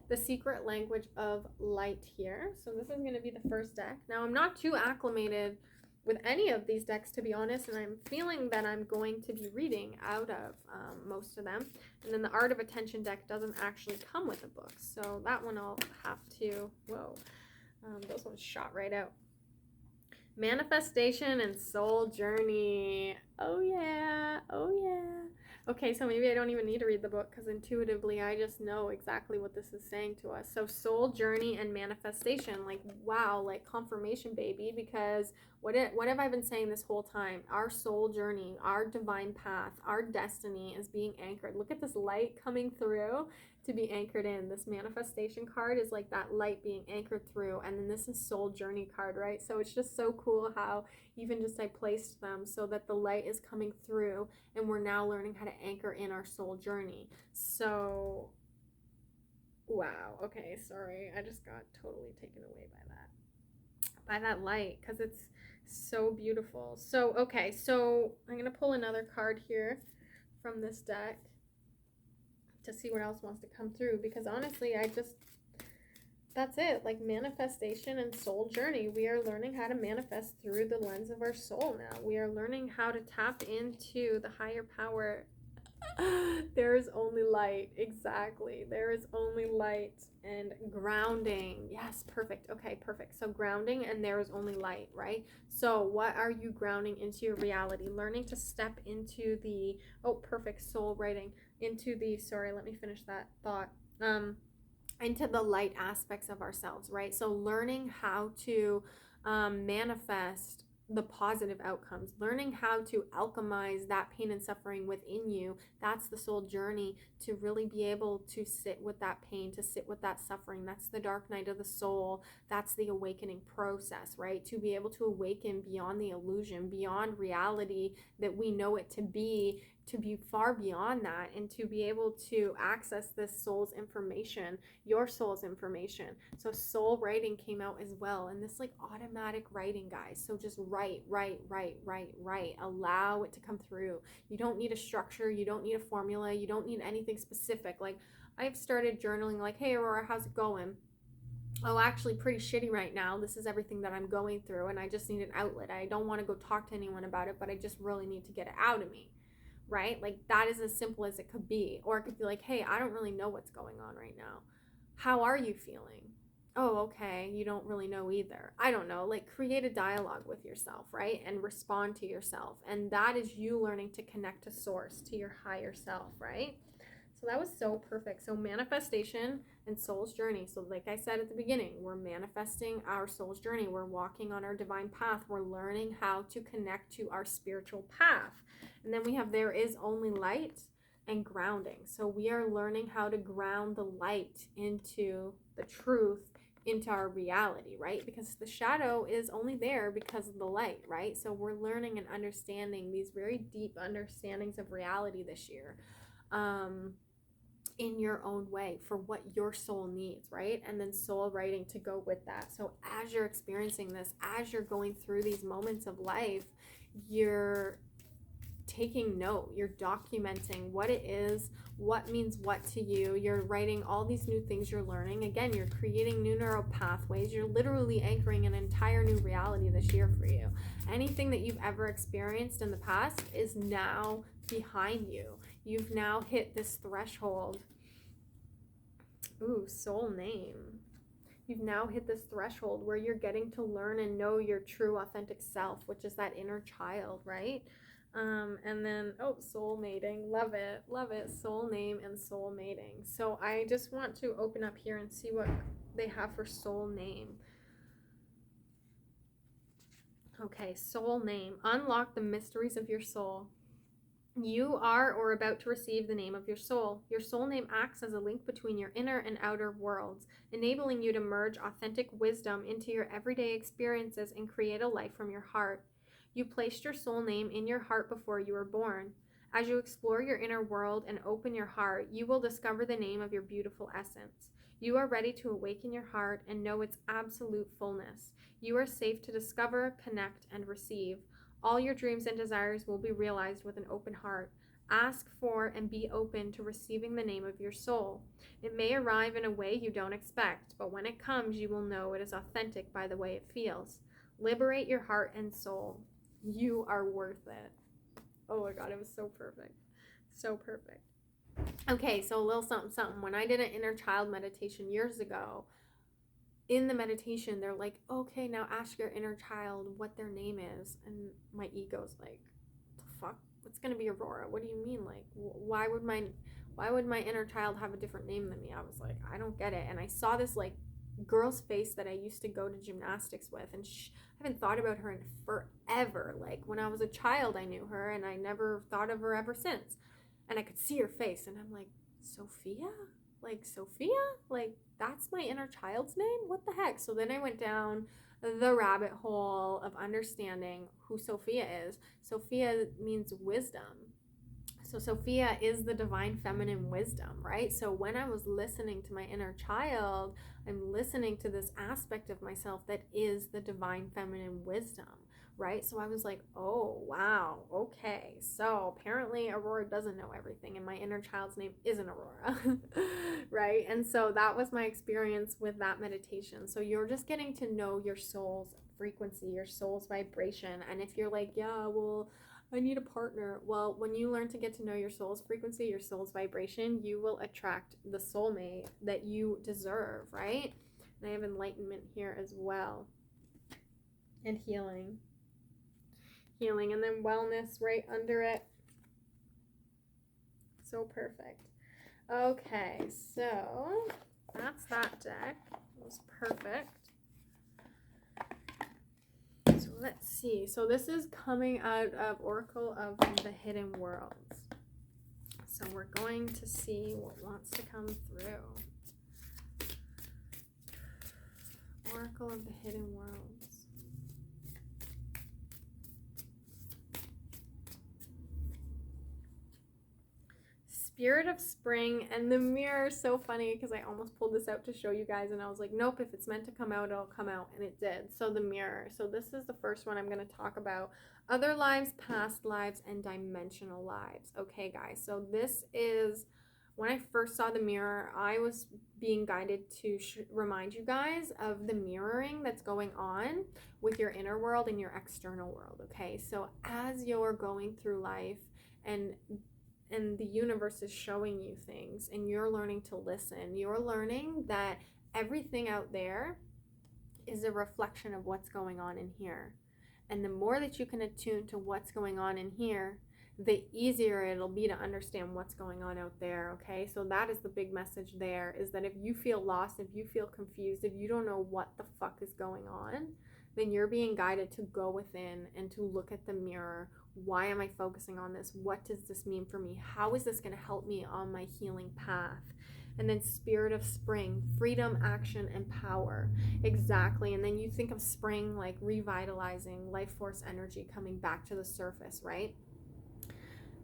the Secret Language of Light here. So this is going to be the first deck. Now, I'm not too acclimated with any of these decks, to be honest, and I'm feeling that I'm going to be reading out of most of them. And then the Art of Attention deck doesn't actually come with a book, so that one I'll have to, those ones shot right out. Manifestation and Soul Journey. Oh yeah, oh yeah. Okay, so maybe I don't even need to read the book because intuitively I just know exactly what this is saying to us. So soul journey and manifestation, like wow, like confirmation, baby, because what have I been saying this whole time? Our soul journey, our divine path, our destiny is being anchored. Look at this light coming through to be anchored in. This manifestation card is like that light being anchored through, and then this is soul journey card, right? So it's just so cool how even just I placed them so that the light is coming through and we're now learning how to anchor in our soul journey. So wow, okay, sorry, I just got totally taken away by that light, because it's So beautiful. So, okay, so I'm going to pull another card here from this deck to see what else wants to come through, because honestly, that's it. Like, manifestation and soul journey. We are learning how to manifest through the lens of our soul now. We are learning how to tap into the higher power. There is only light. Exactly. There is only light. And grounding. Yes, perfect. Okay, perfect. So grounding, and there is only light, right? So what are you grounding into your reality? Learning to step into the, oh, perfect, soul writing, into the, sorry, let me finish that thought. Into the light aspects of ourselves, right? So learning how to manifest the positive outcomes, learning how to alchemize that pain and suffering within you. That's the soul journey, to really be able to sit with that pain, to sit with that suffering. That's the dark night of the soul. That's the awakening process, right? To be able to awaken beyond the illusion, beyond reality that we know it to be far beyond that, and to be able to access this soul's information, your soul's information. So soul writing came out as well, and this like automatic writing, guys. So just write. Allow it to come through. You don't need a structure, you don't need a formula, you don't need anything specific. Like, I've started journaling like, hey Aurora, how's it going? Oh, actually pretty shitty right now. This is everything that I'm going through, and I just need an outlet. I don't want to go talk to anyone about it, but I just really need to get it out of me. Right? Like, that is as simple as it could be. Or it could be like, hey, I don't really know what's going on right now. How are you feeling? Oh, okay. You don't really know either. I don't know. Like, create a dialogue with yourself, right? And respond to yourself. And that is you learning to connect to source, to your higher self, right? So that was so perfect. So manifestation and soul's journey. So like I said at the beginning, we're manifesting our soul's journey. We're walking on our divine path. We're learning how to connect to our spiritual path. And then we have there is only light and grounding. So we are learning how to ground the light into the truth, into our reality, right? Because the shadow is only there because of the light, right? So we're learning and understanding these very deep understandings of reality this year. In your own way, for what your soul needs, right? And then soul writing to go with that. So as you're experiencing this, as you're going through these moments of life, you're taking note, you're documenting what it is, what means what to you. You're writing all these new things you're learning. Again, you're creating new neural pathways. You're literally anchoring an entire new reality this year for you. Anything that you've ever experienced in the past is now behind you. You've now hit this threshold. Ooh, soul name. You've now hit this threshold where you're getting to learn and know your true authentic self, which is that inner child, right? And then, oh, soul mating. Love it. Love it. Soul name and soul mating. So I just want to open up here and see what they have for soul name. Okay, soul name. Unlock the mysteries of your soul. You are or about to receive the name of your soul. Your soul name acts as a link between your inner and outer worlds, enabling you to merge authentic wisdom into your everyday experiences and create a life from your heart. You placed your soul name in your heart before you were born. As you explore your inner world and open your heart, you will discover the name of your beautiful essence. You are ready to awaken your heart and know its absolute fullness. You are safe to discover, connect, and receive. All your dreams and desires will be realized with an open heart. Ask for and be open to receiving the name of your soul. It may arrive in a way you don't expect, but when it comes, you will know it is authentic by the way it feels. Liberate your heart and soul. You are worth it. Oh my God, it was so perfect. So perfect. Okay, so a little something. When I did an inner child meditation years ago, in the meditation, they're like, okay, now ask your inner child what their name is. And my ego's like, the fuck? It's going to be Aurora. What do you mean? Like, why would my inner child have a different name than me? I was like, I don't get it. And I saw this like girl's face that I used to go to gymnastics with, and I haven't thought about her in forever. Like, when I was a child, I knew her, and I never thought of her ever since. And I could see her face, and I'm like, Sophia? Like, Sophia? Like, that's my inner child's name? What the heck? So then I went down the rabbit hole of understanding who Sophia is. Sophia means wisdom. So Sophia is the divine feminine wisdom, right? So when I was listening to my inner child, I'm listening to this aspect of myself that is the divine feminine wisdom, right? So I was like, oh, wow, okay. So apparently Aurora doesn't know everything, and my inner child's name isn't Aurora, right? And so that was my experience with that meditation. So you're just getting to know your soul's frequency, your soul's vibration. And if you're like, yeah, well, I need a partner. Well, when you learn to get to know your soul's frequency, your soul's vibration, you will attract the soulmate that you deserve, right? And I have enlightenment here as well. And healing. Healing, and then wellness right under it. So perfect. Okay, so that's that deck. It was perfect. So let's see. So this is coming out of Oracle of the Hidden Worlds. So we're going to see what wants to come through. Oracle of the Hidden Worlds. Spirit of Spring and the Mirror. So funny because I almost pulled this out to show you guys and I was like, nope, if it's meant to come out, it'll come out, and it did. So the Mirror. So this is the first one I'm going to talk about. Other lives, past lives, and dimensional lives. Okay, guys. So this is, when I first saw the Mirror, I was being guided to remind you guys of the mirroring that's going on with your inner world and your external world. Okay, so as you're going through life and the universe is showing you things and you're learning to listen, you're learning that everything out there is a reflection of what's going on in here. And the more that you can attune to what's going on in here, the easier it'll be to understand what's going on out there. Okay, so that is the big message there, is that if you feel lost, if you feel confused, if you don't know what the fuck is going on, then you're being guided to go within and to look at the mirror. Why am I focusing on this? What does this mean for me? How is this going to help me on my healing path? And then Spirit of Spring, freedom, action, and power. Exactly. And then you think of spring like revitalizing, life force energy coming back to the surface, right?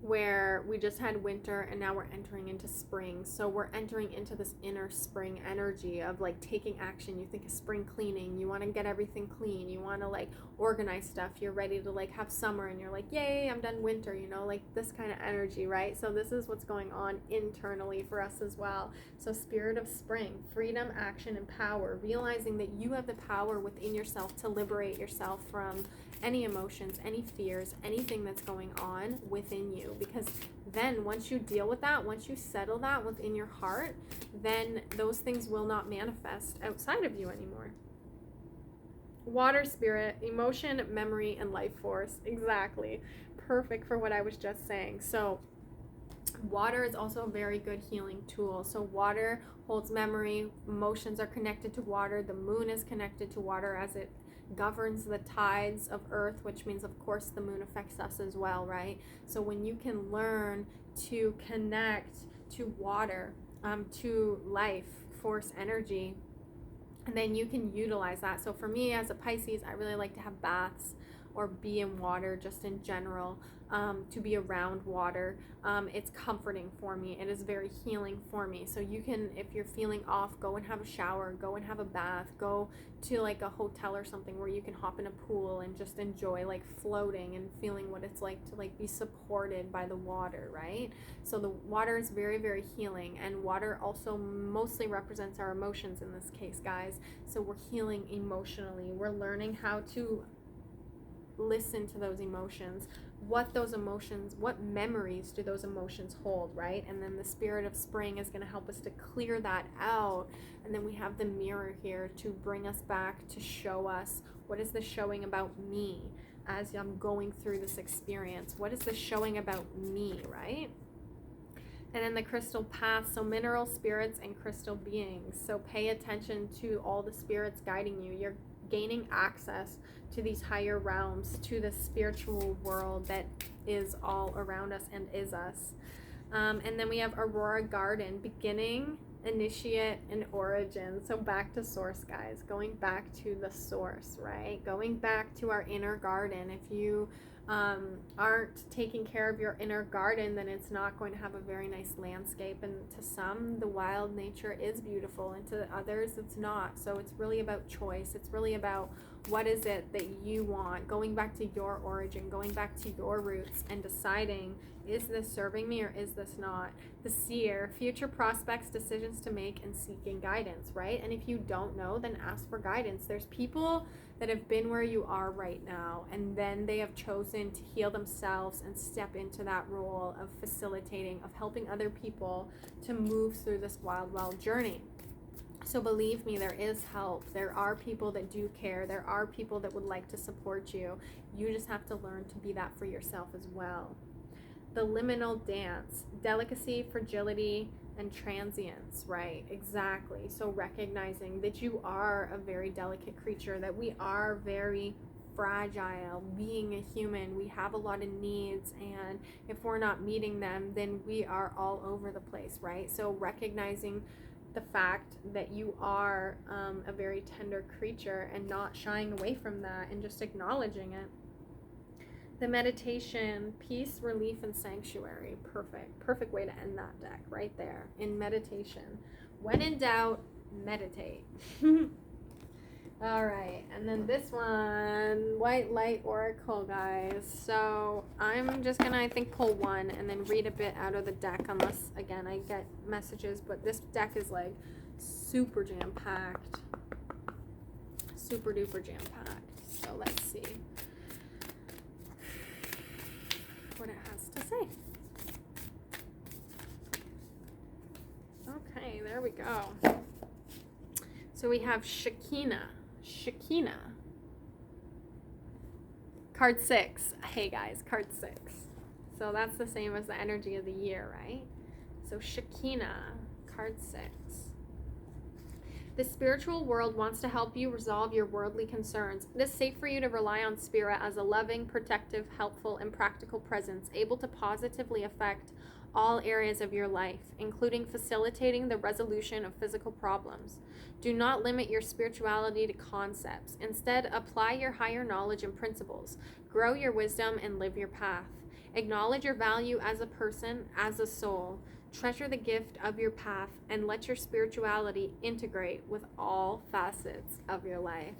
Where we just had winter and now we're entering into spring. So we're entering into this inner spring energy of like taking action. You think of spring cleaning, you want to get everything clean, you want to like organize stuff, you're ready to like have summer and you're like, yay, I'm done winter, you know, like this kind of energy, right? So this is what's going on internally for us as well. So Spirit of Spring, freedom, action, and power, realizing that you have the power within yourself to liberate yourself from any emotions, any fears, anything that's going on within you. Because then once you deal with that, once you settle that within your heart, then those things will not manifest outside of you anymore. Water Spirit, emotion, memory, and life force. Exactly. Perfect for what I was just saying. So water is also a very good healing tool. So water holds memory, emotions are connected to water, the moon is connected to water as it governs the tides of earth, which means of course the moon affects us as well, right? So when you can learn to connect to water, to life force energy, and then you can utilize that. So for me as a Pisces, I really like to have baths or be in water just in general, to be around water. It's comforting for me. It is very healing for me. So you can, if you're feeling off, go and have a shower, go and have a bath, go to like a hotel or something where you can hop in a pool and just enjoy like floating and feeling what it's like to like be supported by the water, right? So the water is very, very healing, and water also mostly represents our emotions in this case, guys. So we're healing emotionally. We're learning how to listen to those emotions, what those emotions, what memories do those emotions hold, right? And then the Spirit of Spring is going to help us to clear that out. And then we have the mirror here to bring us back, to show us what is this showing about me as I'm going through this experience. What is this showing about me, right? And then the crystal path, so mineral spirits and crystal beings. So pay attention to all the spirits guiding you. You're gaining access to these higher realms, to the spiritual world that is all around us and is us. And then we have Aurora Garden, beginning, initiate, and origin. So back to source, guys, going back to the source, right? Going back to our inner garden. If you aren't taking care of your inner garden, then it's not going to have a very nice landscape. And to some, the wild nature is beautiful, and to others, it's not. So it's really about choice. It's really about What is it that you want? Going back to your origin, going back to your roots, and deciding, is this serving me or is this not? The seer, future prospects, decisions to make, and seeking guidance, right? And if you don't know, then ask for guidance. There's people that have been where you are right now, and then they have chosen to heal themselves and step into that role of facilitating, of helping other people to move through this wild, wild journey. So believe me, there is help. There are people that do care. There are people that would like to support you. You just have to learn to be that for yourself as well. The liminal dance, delicacy, fragility, and transience, right? Exactly. So recognizing that you are a very delicate creature, that we are very fragile. Being a human, we have a lot of needs, and if we're not meeting them, then we are all over the place, right? So recognizing the fact that you are a very tender creature and not shying away from that and just acknowledging it. The meditation, peace, relief, and sanctuary. Perfect way to end that deck right there in meditation. When in doubt, meditate. All right, and then this one, White Light Oracle, guys. So I'm just gonna, I think, pull one and then read a bit out of the deck, unless, again, I get messages. But this deck is like super jam-packed. Super duper jam-packed. So let's see what it has to say. Okay, there we go. So we have Shekinah. Card 6. Hey guys, card 6. So that's the same as the energy of the year, right? So Shekinah, card 6. The spiritual world wants to help you resolve your worldly concerns. It is safe for you to rely on Spirit as a loving, protective, helpful, and practical presence, able to positively affect all areas of your life, including facilitating the resolution of physical problems. Do not limit your spirituality to concepts. Instead, apply your higher knowledge and principles. Grow your wisdom and live your path. Acknowledge your value as a person, as a soul. Treasure the gift of your path and let your spirituality integrate with all facets of your life.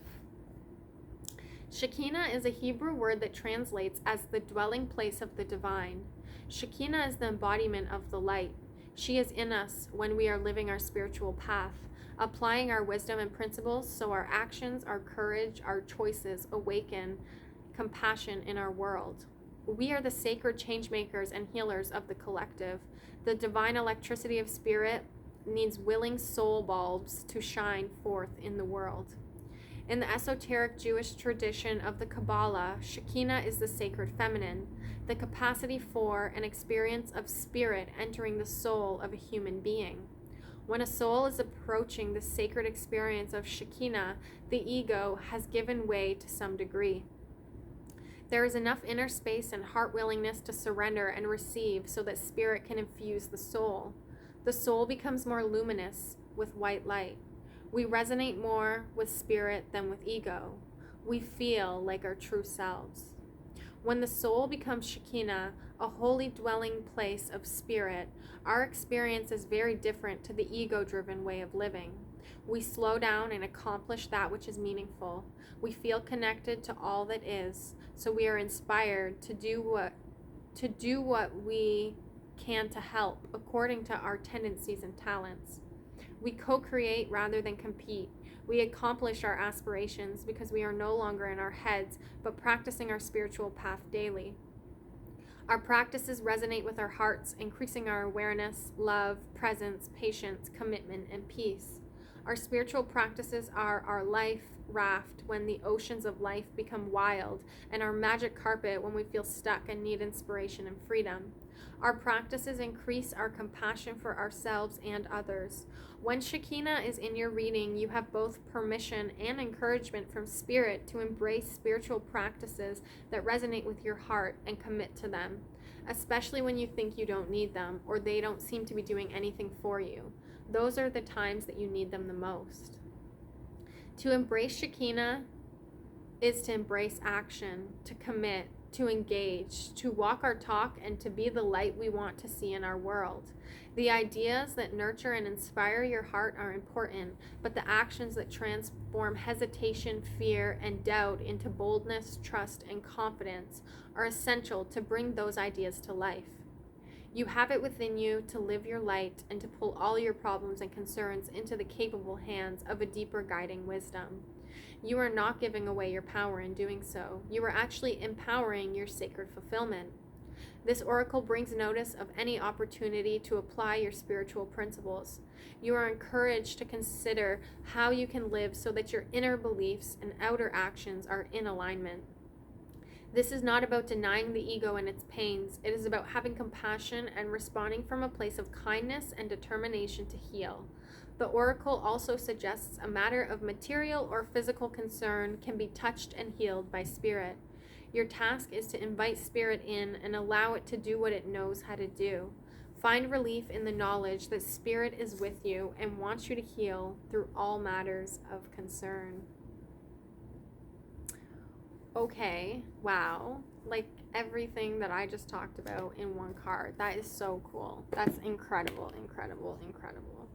Shekinah is a Hebrew word that translates as the dwelling place of the divine. Shekinah is the embodiment of the light. She is in us when we are living our spiritual path, applying our wisdom and principles so our actions, our courage, our choices awaken compassion in our world. We are the sacred change makers and healers of the collective. The divine electricity of Spirit needs willing soul bulbs to shine forth in the world. In the esoteric Jewish tradition of the Kabbalah, Shekinah is the sacred feminine, the capacity for an experience of spirit entering the soul of a human being. When a soul is approaching the sacred experience of Shekinah, the ego has given way to some degree. There is enough inner space and heart willingness to surrender and receive so that spirit can infuse the soul. The soul becomes more luminous with white light. We resonate more with spirit than with ego. We feel like our true selves. When the soul becomes Shekinah, a holy dwelling place of spirit, our experience is very different to the ego-driven way of living. We slow down and accomplish that which is meaningful. We feel connected to all that is, so we are inspired to do what we can to help according to our tendencies and talents. We co-create rather than compete. We accomplish our aspirations because we are no longer in our heads, but practicing our spiritual path daily. Our practices resonate with our hearts, increasing our awareness, love, presence, patience, commitment, and peace. Our spiritual practices are our life raft when the oceans of life become wild, and our magic carpet when we feel stuck and need inspiration and freedom. Our practices increase our compassion for ourselves and others. When Shekinah is in your reading, you have both permission and encouragement from Spirit to embrace spiritual practices that resonate with your heart and commit to them, especially when you think you don't need them or they don't seem to be doing anything for you. Those are the times that you need them the most. To embrace Shekinah is to embrace action, to commit, to engage, to walk our talk, and to be the light we want to see in our world. The ideas that nurture and inspire your heart are important, but the actions that transform hesitation, fear, and doubt into boldness, trust, and confidence are essential to bring those ideas to life. You have it within you to live your light and to pull all your problems and concerns into the capable hands of a deeper guiding wisdom. You are not giving away your power in doing so. You are actually empowering your sacred fulfillment. This oracle brings notice of any opportunity to apply your spiritual principles. You are encouraged to consider how you can live so that your inner beliefs and outer actions are in alignment. This is not about denying the ego and its pains. It is about having compassion and responding from a place of kindness and determination to heal. The oracle also suggests a matter of material or physical concern can be touched and healed by spirit. Your task is to invite spirit in and allow it to do what it knows how to do. Find relief in the knowledge that spirit is with you and wants you to heal through all matters of concern. Okay, wow. Like everything that I just talked about in one card. That is so cool. That's incredible, incredible, incredible.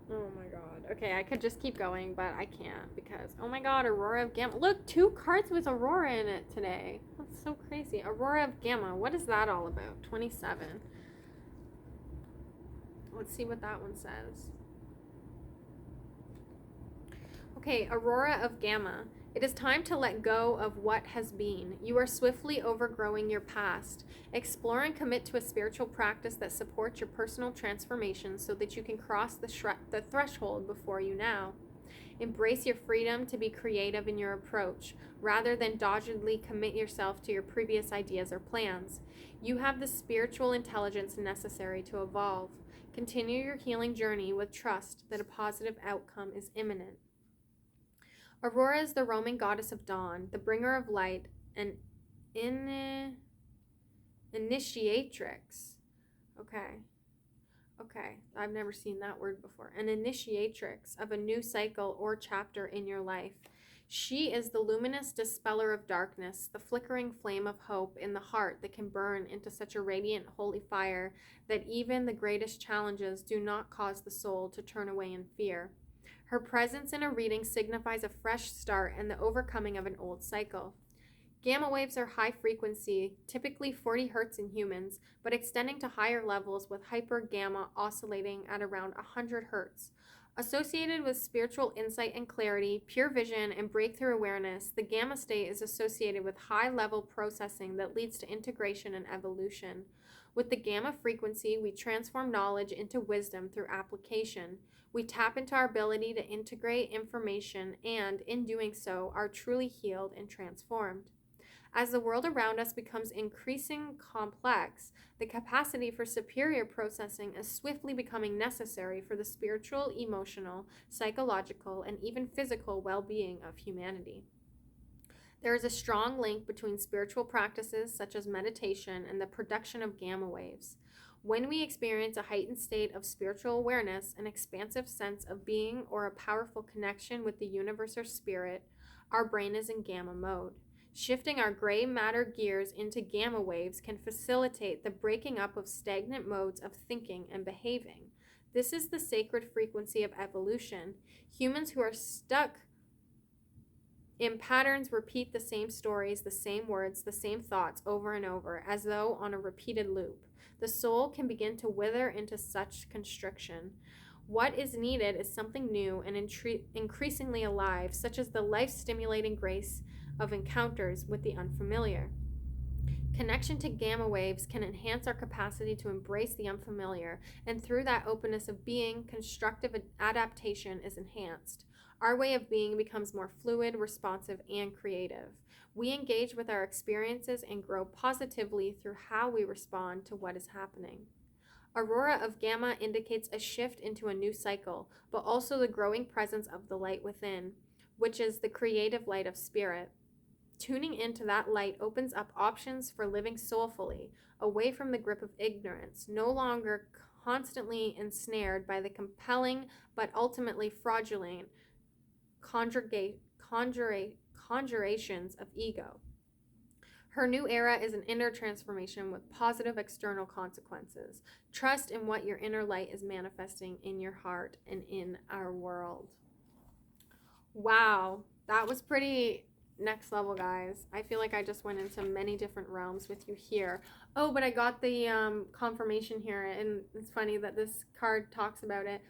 Oh my god. Okay, I could just keep going, but I can't because, oh my god, Aurora of Gamma. Look, 2 cards with Aurora in it today. That's so crazy. Aurora of Gamma. What is that all about? 27. Let's see what that one says. Okay, Aurora of Gamma. It is time to let go of what has been. You are swiftly overgrowing your past. Explore and commit to a spiritual practice that supports your personal transformation so that you can cross the threshold before you now. Embrace your freedom to be creative in your approach, rather than doggedly commit yourself to your previous ideas or plans. You have the spiritual intelligence necessary to evolve. Continue your healing journey with trust that a positive outcome is imminent. Aurora is the Roman goddess of dawn, the bringer of light, and initiatrix. Okay, I've never seen that word before. An initiatrix of a new cycle or chapter in your life. She is the luminous dispeller of darkness, the flickering flame of hope in the heart that can burn into such a radiant holy fire that even the greatest challenges do not cause the soul to turn away in fear. Her presence in a reading signifies a fresh start and the overcoming of an old cycle. Gamma waves are high frequency, typically 40 Hz in humans, but extending to higher levels with hyper-gamma oscillating at around 100 Hz. Associated with spiritual insight and clarity, pure vision, and breakthrough awareness, the gamma state is associated with high-level processing that leads to integration and evolution. With the gamma frequency, we transform knowledge into wisdom through application. We tap into our ability to integrate information and, in doing so, are truly healed and transformed. As the world around us becomes increasingly complex, the capacity for superior processing is swiftly becoming necessary for the spiritual, emotional, psychological, and even physical well-being of humanity. There is a strong link between spiritual practices such as meditation and the production of gamma waves. When we experience a heightened state of spiritual awareness, an expansive sense of being, or a powerful connection with the universe or spirit, our brain is in gamma mode. Shifting our gray matter gears into gamma waves can facilitate the breaking up of stagnant modes of thinking and behaving. This is the sacred frequency of evolution. Humans who are stuck in patterns repeat the same stories, the same words, the same thoughts over and over, as though on a repeated loop. The soul can begin to wither into such constriction. What is needed is something new and increasingly alive, such as the life-stimulating grace of encounters with the unfamiliar. Connection to gamma waves can enhance our capacity to embrace the unfamiliar, and through that openness of being, constructive adaptation is enhanced. Our way of being becomes more fluid, responsive, and creative. We engage with our experiences and grow positively through how we respond to what is happening. Aurora of Gamma indicates a shift into a new cycle, but also the growing presence of the light within, which is the creative light of spirit. Tuning into that light opens up options for living soulfully, away from the grip of ignorance, no longer constantly ensnared by the compelling but ultimately fraudulent conjurations of ego. Her new era is an inner transformation with positive external consequences. Trust in what your inner light is manifesting in your heart and in our world. Wow, that was pretty next level, guys. I feel like I just went into many different realms with you here. Oh, but I got the confirmation here, and it's funny that this card talks about it.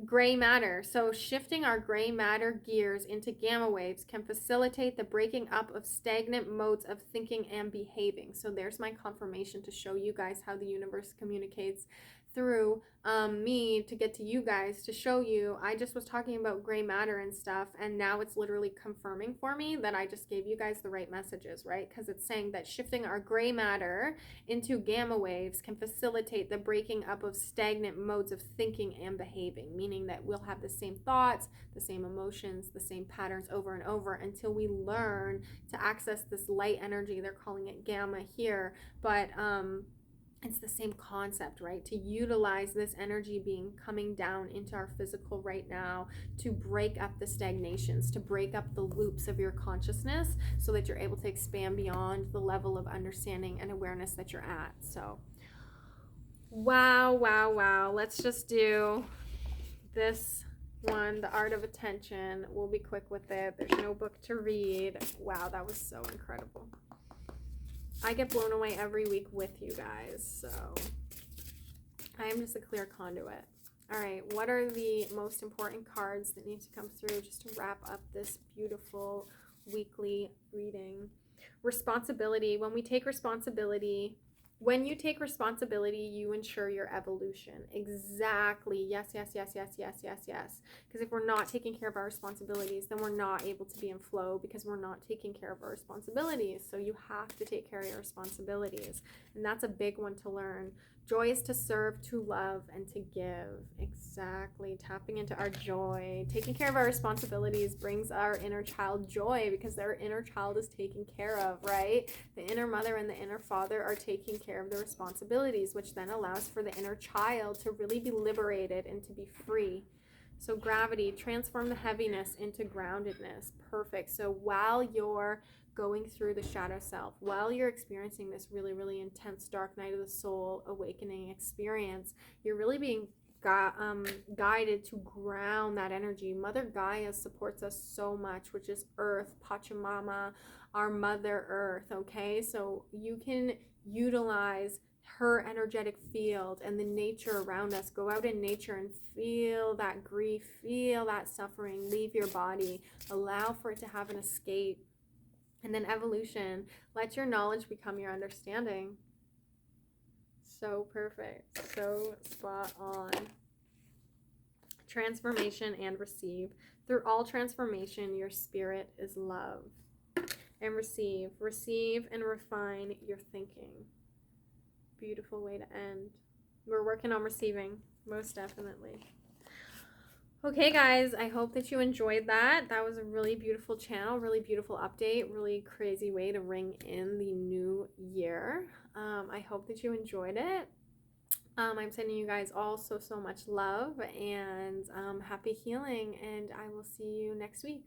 Gray matter. So shifting our gray matter gears into gamma waves can facilitate the breaking up of stagnant modes of thinking and behaving. So there's my confirmation to show you guys how the universe communicates through me to get to you guys to show you. I just was talking about gray matter and stuff, and now it's literally confirming for me that I just gave you guys the right messages, right? Because it's saying that shifting our gray matter into gamma waves can facilitate the breaking up of stagnant modes of thinking and behaving, meaning that we'll have the same thoughts, the same emotions, the same patterns over and over until we learn to access this light energy. They're calling it gamma here, but it's the same concept, right? To utilize this energy being coming down into our physical right now to break up the stagnations, to break up the loops of your consciousness so that you're able to expand beyond the level of understanding and awareness that you're at. So, wow. Let's just do this one, The Art of Attention. We'll be quick with it. There's no book to read. Wow, that was so incredible. I get blown away every week with you guys, so I am just a clear conduit. All right, what are the most important cards that need to come through just to wrap up this beautiful weekly reading? Responsibility. When you take responsibility, you ensure your evolution. Exactly. Yes. Because if we're not taking care of our responsibilities, then we're not able to be in flow because we're not taking care of our responsibilities. So you have to take care of your responsibilities. And that's a big one to learn. Joy is to serve, to love, and to give. Exactly. Tapping into our joy. Taking care of our responsibilities brings our inner child joy because their inner child is taken care of, right? The inner mother and the inner father are taking care of the responsibilities, which then allows for the inner child to really be liberated and to be free. So gravity, transform the heaviness into groundedness. Perfect. So while you're going through the shadow self, while you're experiencing this really intense dark night of the soul awakening experience, you're really being guided to ground that energy. Mother Gaia supports us so much, which is Earth, Pachamama, our Mother Earth, okay? So you can utilize her energetic field and the nature around us. Go out in nature and feel that grief, feel that suffering, leave your body, allow for it to have an escape. And then evolution, let your knowledge become your understanding. So perfect, so spot on. Transformation and receive. Through all transformation, your spirit is love. And receive and refine your thinking. Beautiful way to end. We're working on receiving, most definitely. Okay, guys, I hope that you enjoyed that. That was a really beautiful channel, really beautiful update, really crazy way to ring in the new year. I hope that you enjoyed it. I'm sending you guys all so much love and happy healing, and I will see you next week.